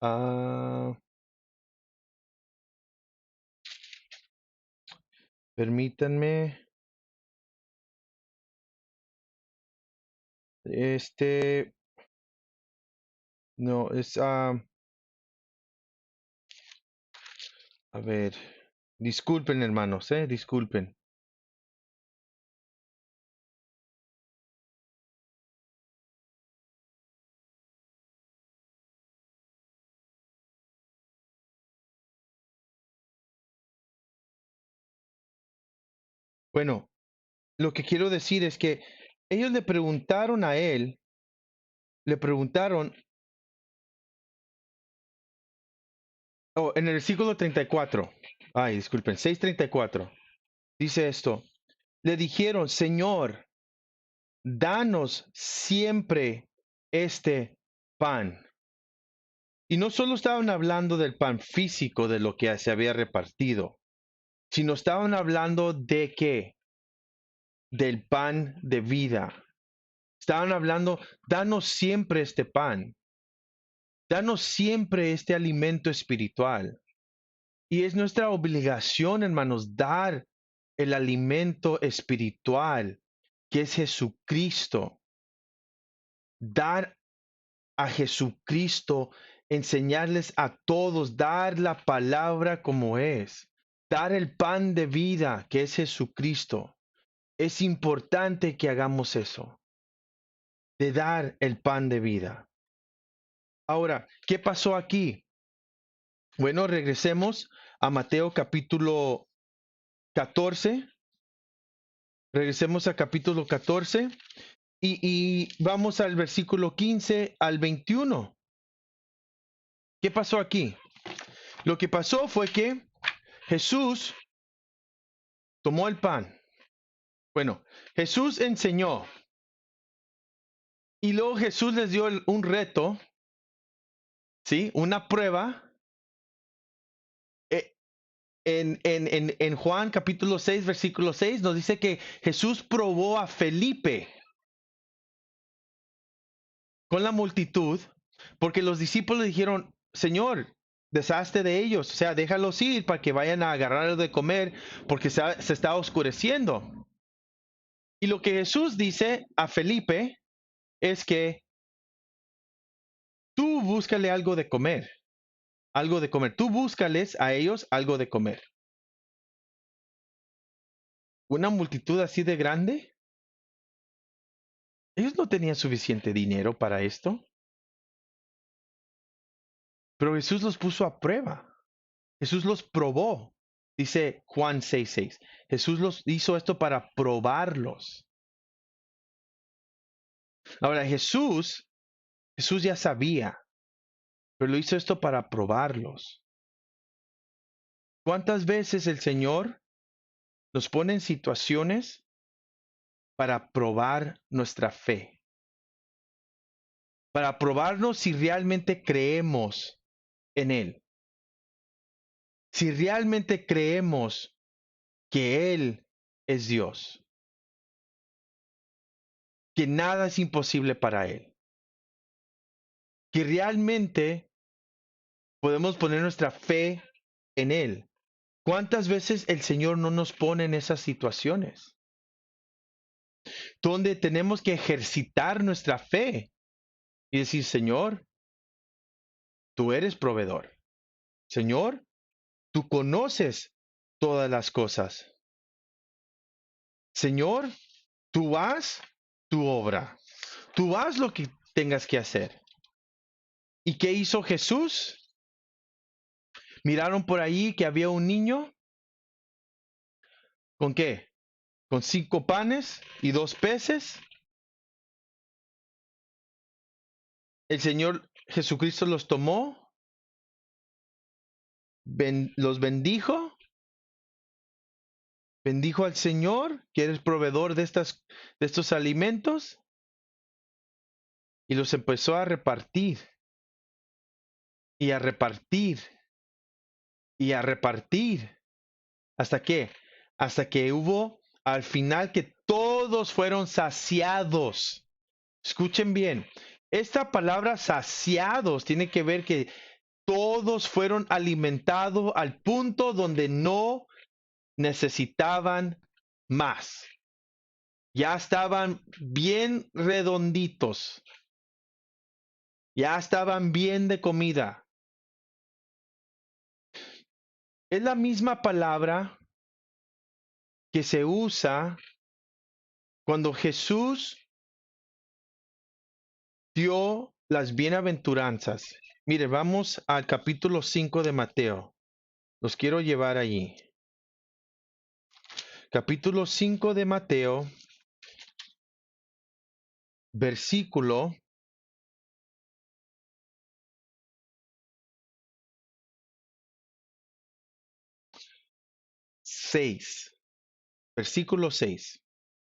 ah, permítanme, no, a ver, disculpen, hermanos, disculpen. Bueno, lo que quiero decir es que ellos le preguntaron a él, le preguntaron, en el versículo 34, ay, disculpen, 6:34, dice esto, le dijeron, Señor, danos siempre este pan. Y no solo estaban hablando del pan físico de lo que se había repartido, sino estaban hablando de qué? Del pan de vida. Estaban hablando, danos siempre este pan, danos siempre este alimento espiritual. Y es nuestra obligación, hermanos, dar el alimento espiritual, que es Jesucristo. Dar a Jesucristo, enseñarles a todos, dar la palabra como es, dar el pan de vida, que es Jesucristo. Es importante que hagamos eso, de dar el pan de vida. Ahora, ¿qué pasó aquí? Bueno, regresemos a Mateo capítulo 14. Regresemos a capítulo 14 y vamos al versículo 15 al 21. ¿Qué pasó aquí? Lo que pasó fue que Jesús tomó el pan. Bueno, Jesús enseñó y luego Jesús les dio un reto, ¿sí? Una prueba. Eh, en Juan capítulo 6, versículo 6, nos dice que Jesús probó a Felipe con la multitud, porque los discípulos dijeron, Señor, deshazte de ellos, o sea, déjalos ir para que vayan a agarrar algo de comer, porque se está oscureciendo. Y lo que Jesús dice a Felipe es que tú búscale algo de comer, algo de comer. Tú búscales a ellos algo de comer. Una multitud así de grande, ellos no tenían suficiente dinero para esto, pero Jesús los puso a prueba. Jesús los probó. Dice Juan 6:6. Jesús los hizo esto para probarlos. Ahora, Jesús ya sabía, pero lo hizo esto para probarlos. ¿Cuántas veces el Señor nos pone en situaciones para probar nuestra fe? Para probarnos si realmente creemos en Él. Si realmente creemos que Él es Dios. Que nada es imposible para Él. Que realmente podemos poner nuestra fe en Él. ¿Cuántas veces el Señor no nos pone en esas situaciones? Donde tenemos que ejercitar nuestra fe y decir, Señor, tú eres proveedor. Señor, tú conoces todas las cosas. Señor, tú haz tu obra. Tú haz lo que tengas que hacer. ¿Y qué hizo Jesús? Miraron por ahí que había un niño. ¿Con qué? Con 5 panes y 2 peces. El Señor Jesucristo los tomó, los bendijo, bendijo al Señor, que eres proveedor de estos alimentos, y los empezó a repartir, y a repartir, y a repartir. ¿Hasta qué? Hasta que hubo al final que todos fueron saciados. Escuchen bien, esta palabra saciados tiene que ver que todos fueron alimentados al punto donde no necesitaban más. Ya estaban bien redonditos. Ya estaban bien de comida. Es la misma palabra que se usa cuando Jesús dio las bienaventuranzas. Mire, vamos al capítulo 5 de Mateo. Los quiero llevar allí. Capítulo 5 de Mateo, versículo 6. Versículo 6.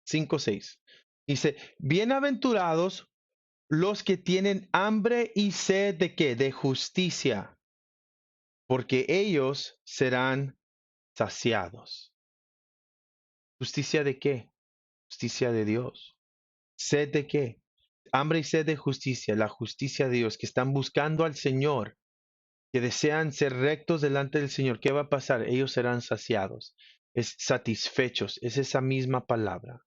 5, 6. Dice, bienaventurados los que tienen hambre y sed de qué? De justicia, porque ellos serán saciados. ¿Justicia de qué? Justicia de Dios. ¿Sed de qué? Hambre y sed de justicia, la justicia de Dios, que están buscando al Señor, que desean ser rectos delante del Señor. ¿Qué va a pasar? Ellos serán saciados, es satisfechos, es esa misma palabra,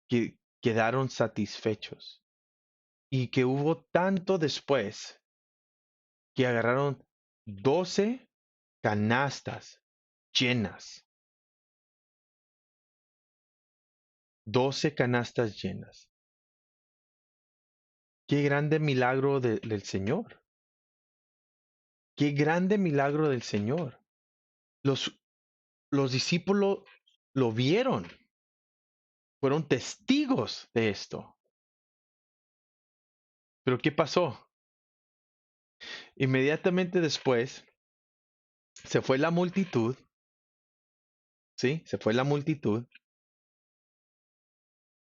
que quedaron satisfechos. Y que hubo tanto después que agarraron 12 canastas llenas. 12 canastas llenas. Qué grande milagro del Señor. Qué grande milagro del Señor. Los, los discípulos lo vieron. Fueron testigos de esto. Pero ¿qué pasó? Inmediatamente después se fue la multitud. ¿Sí? Se fue la multitud.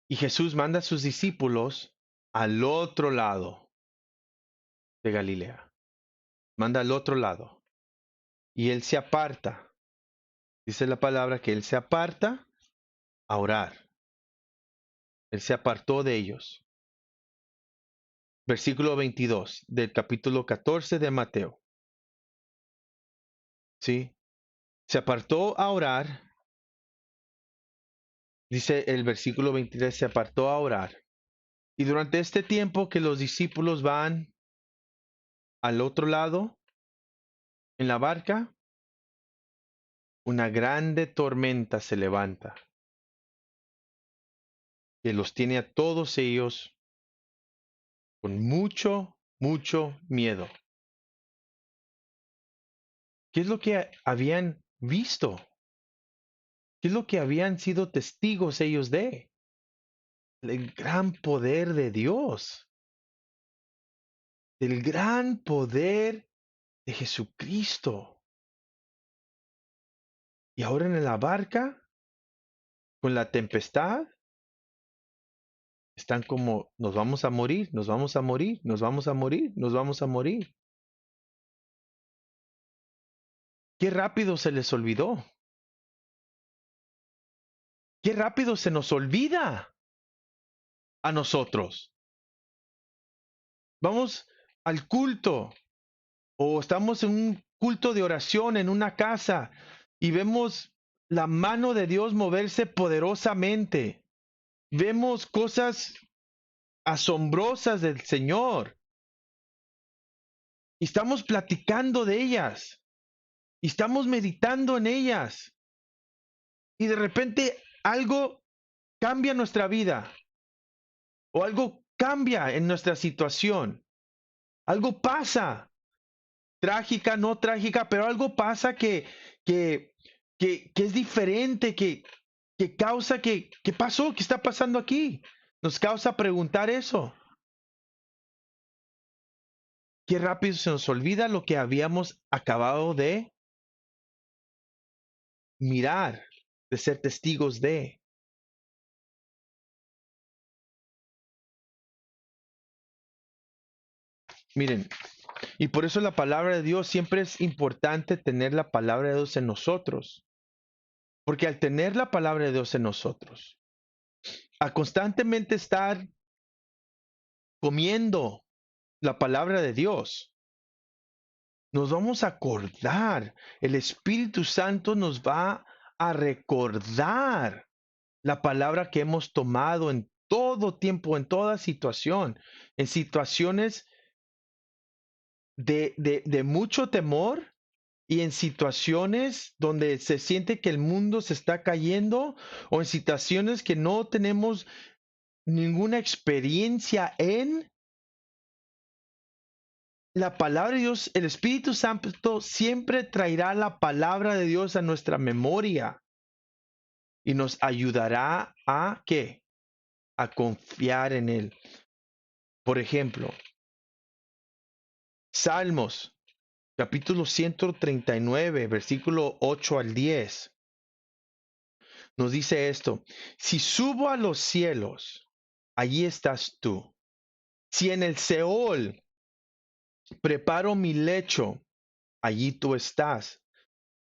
Y Jesús manda a sus discípulos al otro lado de Galilea. Manda al otro lado. Y él se aparta. Dice la palabra que él se aparta a orar. Él se apartó de ellos. Versículo 22 del capítulo 14 de Mateo. ¿Sí? Se apartó a orar. Dice el versículo 23, se apartó a orar. Y durante este tiempo que los discípulos van al otro lado, en la barca, una grande tormenta se levanta, que los tiene a todos ellos con mucho, mucho miedo. ¿Qué es lo que habían visto? ¿Qué es lo que habían sido testigos ellos de? El gran poder de Dios, del gran poder de Jesucristo. Y ahora en la barca, con la tempestad, están como, nos vamos a morir, nos vamos a morir, nos vamos a morir, nos vamos a morir. Qué rápido se les olvidó. Qué rápido se nos olvida a nosotros. Vamos al culto o estamos en un culto de oración en una casa y vemos la mano de Dios moverse poderosamente. Vemos cosas asombrosas del Señor y estamos platicando de ellas y estamos meditando en ellas y de repente algo cambia nuestra vida o algo cambia en nuestra situación. Algo pasa, trágica, no trágica, pero algo pasa que, que es diferente, que causa ¿qué pasó? ¿Qué está pasando aquí? Nos causa preguntar eso. Qué rápido se nos olvida lo que habíamos acabado de mirar, de ser testigos de. Miren, y por eso la palabra de Dios siempre es importante tener la palabra de Dios en nosotros. Porque al tener la palabra de Dios en nosotros, a constantemente estar comiendo la palabra de Dios, nos vamos a acordar, el Espíritu Santo nos va a recordar la palabra que hemos tomado en todo tiempo, en toda situación, en situaciones de mucho temor y en situaciones donde se siente que el mundo se está cayendo o en situaciones que no tenemos ninguna experiencia en. La palabra de Dios, el Espíritu Santo siempre traerá la palabra de Dios a nuestra memoria y nos ayudará a ¿qué? A confiar en Él. Por ejemplo, Salmos, capítulo 139, versículo 8 al 10, nos dice esto: si subo a los cielos, allí estás tú. Si en el Seol preparo mi lecho, allí tú estás.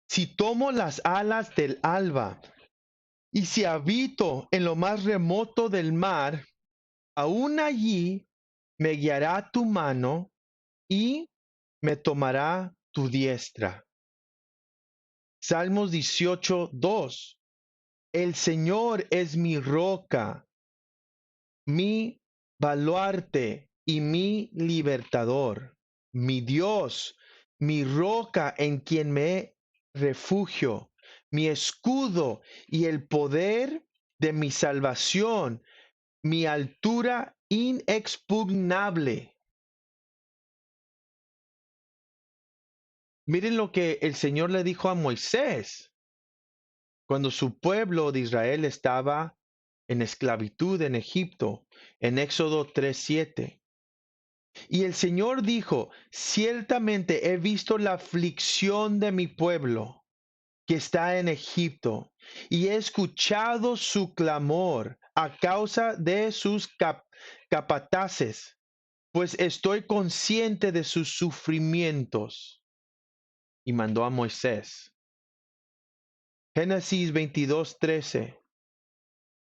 Si tomo las alas del alba, y si habito en lo más remoto del mar, aún allí me guiará tu mano y me tomará tu diestra. Salmos 18:2. El Señor es mi roca, mi baluarte y mi libertador, mi Dios, mi roca en quien me refugio, mi escudo y el poder de mi salvación, mi altura inexpugnable. Miren lo que el Señor le dijo a Moisés cuando su pueblo de Israel estaba en esclavitud en Egipto, en Éxodo 3:7. Y el Señor dijo: ciertamente he visto la aflicción de mi pueblo que está en Egipto, y he escuchado su clamor a causa de sus capataces, pues estoy consciente de sus sufrimientos. Y mandó a Moisés. Génesis 22:13.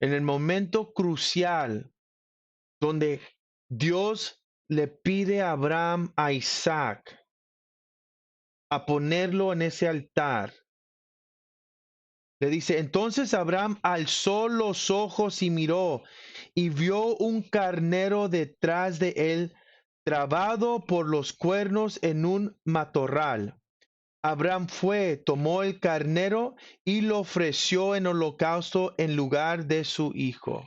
En el momento crucial donde Dios le pide a Abraham, a Isaac, a ponerlo en ese altar, le dice: entonces Abraham alzó los ojos y miró, y vio un carnero detrás de él, trabado por los cuernos en un matorral. Abraham fue, tomó el carnero y lo ofreció en holocausto en lugar de su hijo.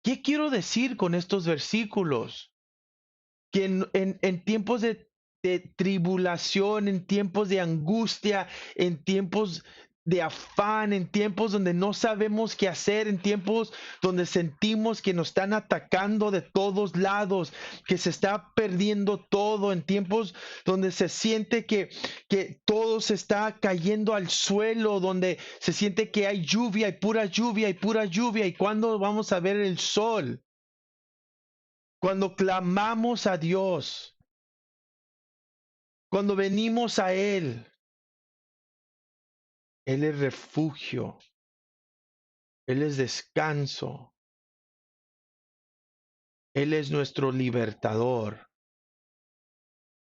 ¿Qué quiero decir con estos versículos? Que en tiempos de de tribulación, en tiempos de angustia, en tiempos de afán, en tiempos donde no sabemos qué hacer, en tiempos donde sentimos que nos están atacando de todos lados, que se está perdiendo todo, en tiempos donde se siente que todo se está cayendo al suelo, donde se siente que hay lluvia y pura lluvia y pura lluvia. ¿Y cuándo vamos a ver el sol? Cuando clamamos a Dios, cuando venimos a Él es refugio, Él es descanso, Él es nuestro libertador,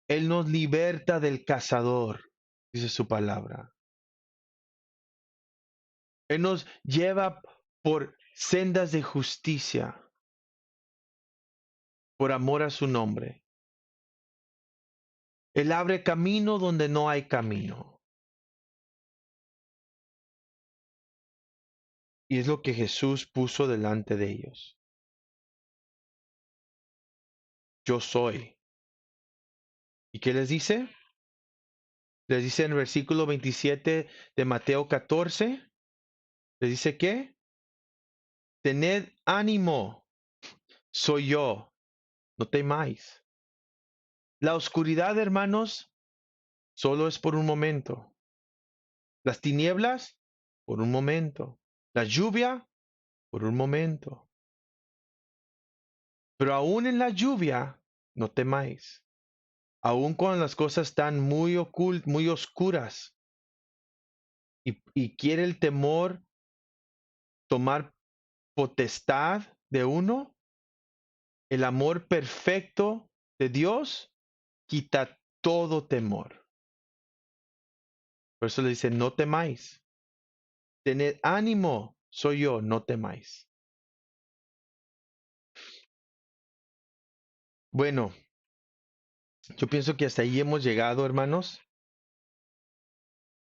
Él nos liberta del cazador, dice su palabra. Él nos lleva por sendas de justicia, por amor a su nombre. Él abre camino donde no hay camino. Y es lo que Jesús puso delante de ellos. Yo soy. ¿Y qué les dice? Les dice en el versículo 27 de Mateo 14, les dice que tened ánimo, soy yo, no temáis. La oscuridad, hermanos, solo es por un momento. Las tinieblas, por un momento. La lluvia, por un momento. Pero aún en la lluvia, no temáis. Aún cuando las cosas están muy ocultas, muy oscuras, y quiere el temor tomar potestad de uno, el amor perfecto de Dios quita todo temor. Por eso le dice, no temáis. Tened ánimo, soy yo, no temáis. Bueno, yo pienso que hasta ahí hemos llegado, hermanos.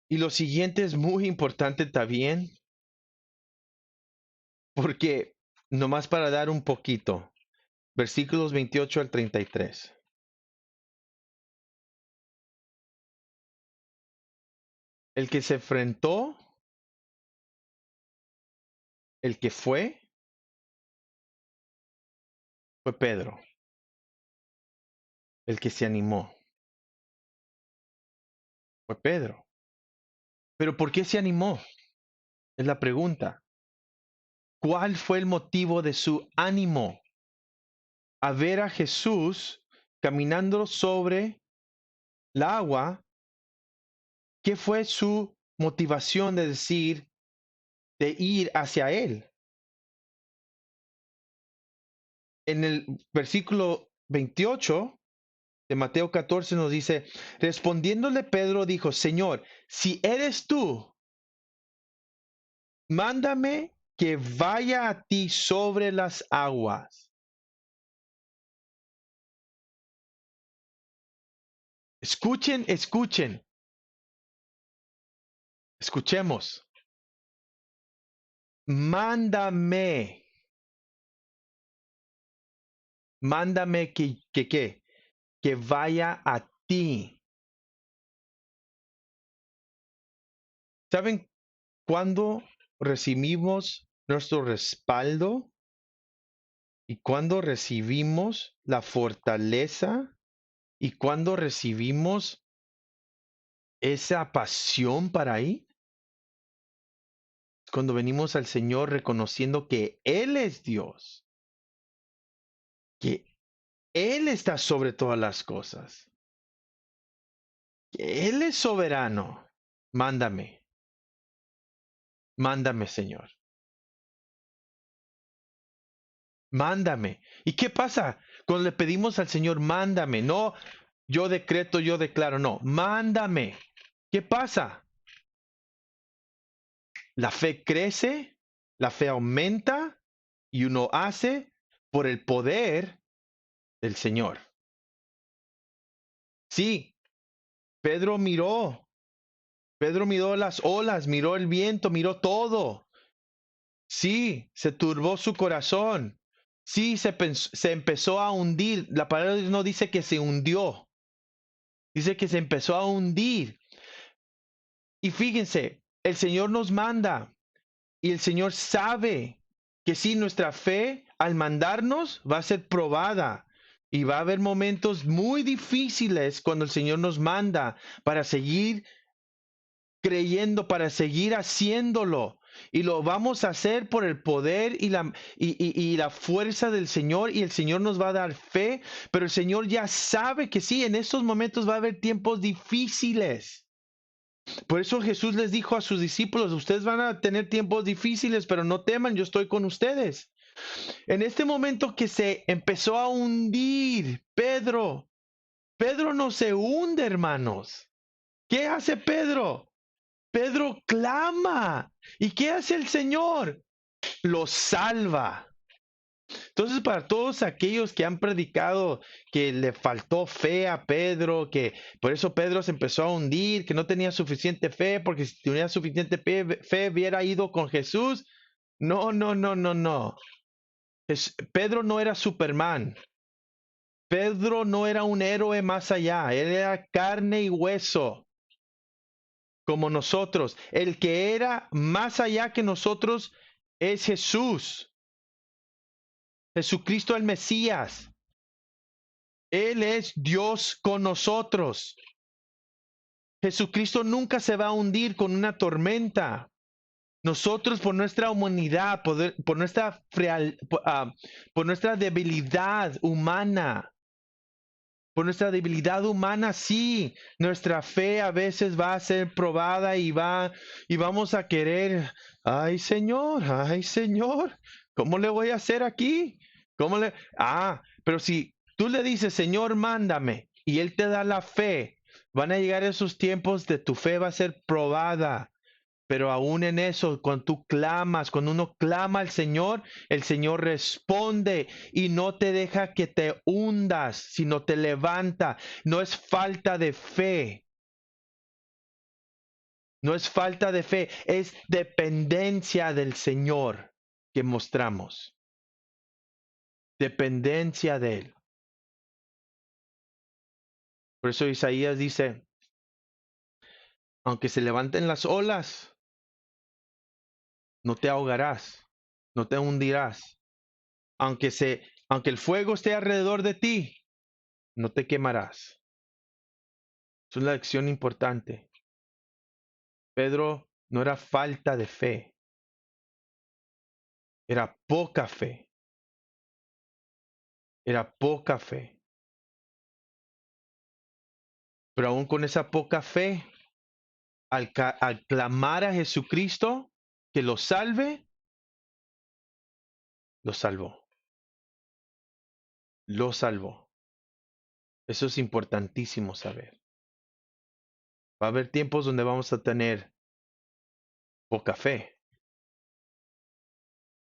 Y lo siguiente es muy importante también, porque nomás para dar un poquito, versículos 28 al 33. El que se enfrentó, el que fue Pedro. El que se animó fue Pedro. Pero ¿por qué se animó? Es la pregunta. ¿Cuál fue el motivo de su ánimo? A ver a Jesús caminando sobre el agua. ¿Qué fue su motivación de decir, de ir hacia él? En el versículo 28 de Mateo 14 nos dice, respondiéndole Pedro dijo, Señor, si eres tú, mándame que vaya a ti sobre las aguas. Escuchen, escuchen, escuchemos. Mándame, mándame que vaya a ti. ¿Saben cuándo recibimos nuestro respaldo y cuándo recibimos la fortaleza y cuándo recibimos esa pasión para ir? Cuando venimos al Señor reconociendo que Él es Dios, que Él está sobre todas las cosas, que Él es soberano. Mándame, mándame, Señor. Mándame. ¿Y qué pasa cuando le pedimos al Señor, mándame? No, yo decreto, yo declaro, no, mándame. ¿Qué pasa? La fe crece, la fe aumenta y uno hace por el poder del Señor. Sí, Pedro miró las olas, miró el viento, miró todo. Sí, se turbó su corazón. Sí, se empezó a hundir. La palabra de Dios no dice que se hundió. Dice que se empezó a hundir. Y fíjense, el Señor nos manda y el Señor sabe que sí, nuestra fe al mandarnos va a ser probada. Y va a haber momentos muy difíciles cuando el Señor nos manda para seguir creyendo, para seguir haciéndolo. Y lo vamos a hacer por el poder y la fuerza del Señor. Y el Señor nos va a dar fe. Pero el Señor ya sabe que sí, en estos momentos va a haber tiempos difíciles. Por eso Jesús les dijo a sus discípulos, ustedes van a tener tiempos difíciles, pero no teman, yo estoy con ustedes. En este momento que se empezó a hundir Pedro, Pedro no se hunde, hermanos. ¿Qué hace Pedro? Pedro clama. ¿Y qué hace el Señor? Lo salva. Entonces, para todos aquellos que han predicado que le faltó fe a Pedro, que por eso Pedro se empezó a hundir, que no tenía suficiente fe, porque si tenía suficiente fe hubiera ido con Jesús. No, no, no, no, no. Pedro no era Superman. Pedro no era un héroe más allá. Él era carne y hueso, como nosotros. El que era más allá que nosotros es Jesús. Jesucristo el Mesías. Él es Dios con nosotros. Jesucristo nunca se va a hundir con una tormenta. Nosotros por nuestra humanidad, por nuestra debilidad humana, sí, nuestra fe a veces va a ser probada y vamos a querer, ay Señor, ¿cómo le voy a hacer aquí? Pero si tú le dices, Señor, mándame, y Él te da la fe, van a llegar esos tiempos de tu fe va a ser probada. Pero aún en eso, cuando tú clamas, cuando uno clama al Señor, el Señor responde y no te deja que te hundas, sino te levanta. No es falta de fe, no es falta de fe, es dependencia del Señor que mostramos. Dependencia de Él. Por eso Isaías dice, aunque se levanten las olas, no te ahogarás, no te hundirás. Aunque el fuego esté alrededor de ti, no te quemarás. Es una lección importante. Pedro no era falta de fe, era poca fe, era poca fe. Pero aún con esa poca fe, al clamar a Jesucristo que lo salve, lo salvó, lo salvó. Eso es importantísimo saber. Va a haber tiempos donde vamos a tener poca fe,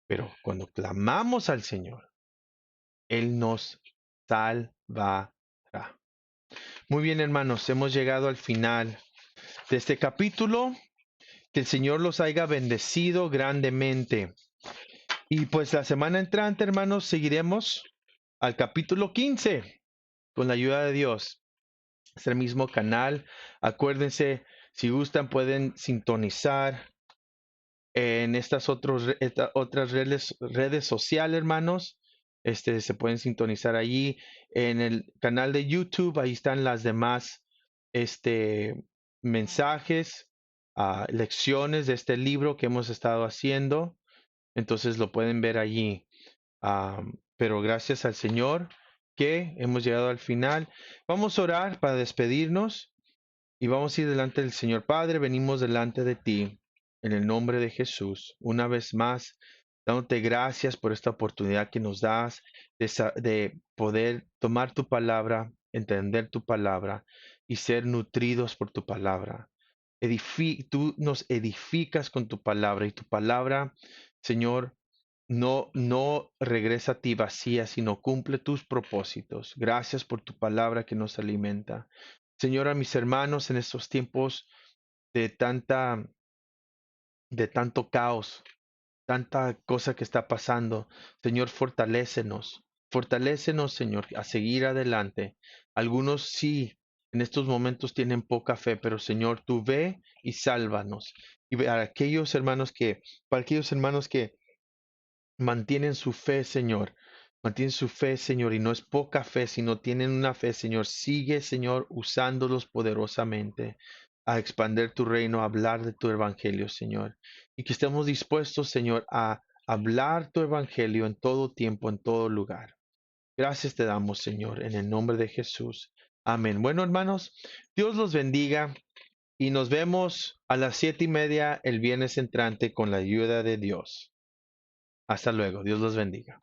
pero cuando clamamos al Señor, Él nos salvará. Muy bien, hermanos, hemos llegado al final de este capítulo. Que el Señor los haya bendecido grandemente. Y pues la semana entrante, hermanos, seguiremos al capítulo 15 con la ayuda de Dios. Es el mismo canal. Acuérdense, si gustan, pueden sintonizar en estas otras redes sociales, hermanos. Se pueden sintonizar allí en el canal de YouTube. Ahí están las demás mensajes, lecciones de este libro que hemos estado haciendo. Entonces lo pueden ver allí. Pero gracias al Señor que hemos llegado al final. Vamos a orar para despedirnos y vamos a ir delante del Señor. Padre, venimos delante de ti en el nombre de Jesús. Una vez más, dándote gracias por esta oportunidad que nos das de poder tomar tu palabra, entender tu palabra y ser nutridos por tu palabra. Tú nos edificas con tu palabra y tu palabra, Señor, no regresa a ti vacía, sino cumple tus propósitos. Gracias por tu palabra que nos alimenta. Señor, a mis hermanos en estos tiempos de de tanto caos, tanta cosa que está pasando, Señor, fortalécenos. Fortalécenos, Señor, a seguir adelante. Algunos sí en estos momentos tienen poca fe, pero Señor, tú ve y sálvanos. Y para aquellos hermanos que mantienen su fe, Señor. Mantienen su fe, Señor, y no es poca fe, sino tienen una fe, Señor. Sigue, Señor, usándolos poderosamente a expandir tu reino, a hablar de tu evangelio, Señor. Y que estemos dispuestos, Señor, a hablar tu evangelio en todo tiempo, en todo lugar. Gracias te damos, Señor, en el nombre de Jesús. Amén. Bueno, hermanos, Dios los bendiga y nos vemos a las 7:30 el viernes entrante con la ayuda de Dios. Hasta luego. Dios los bendiga.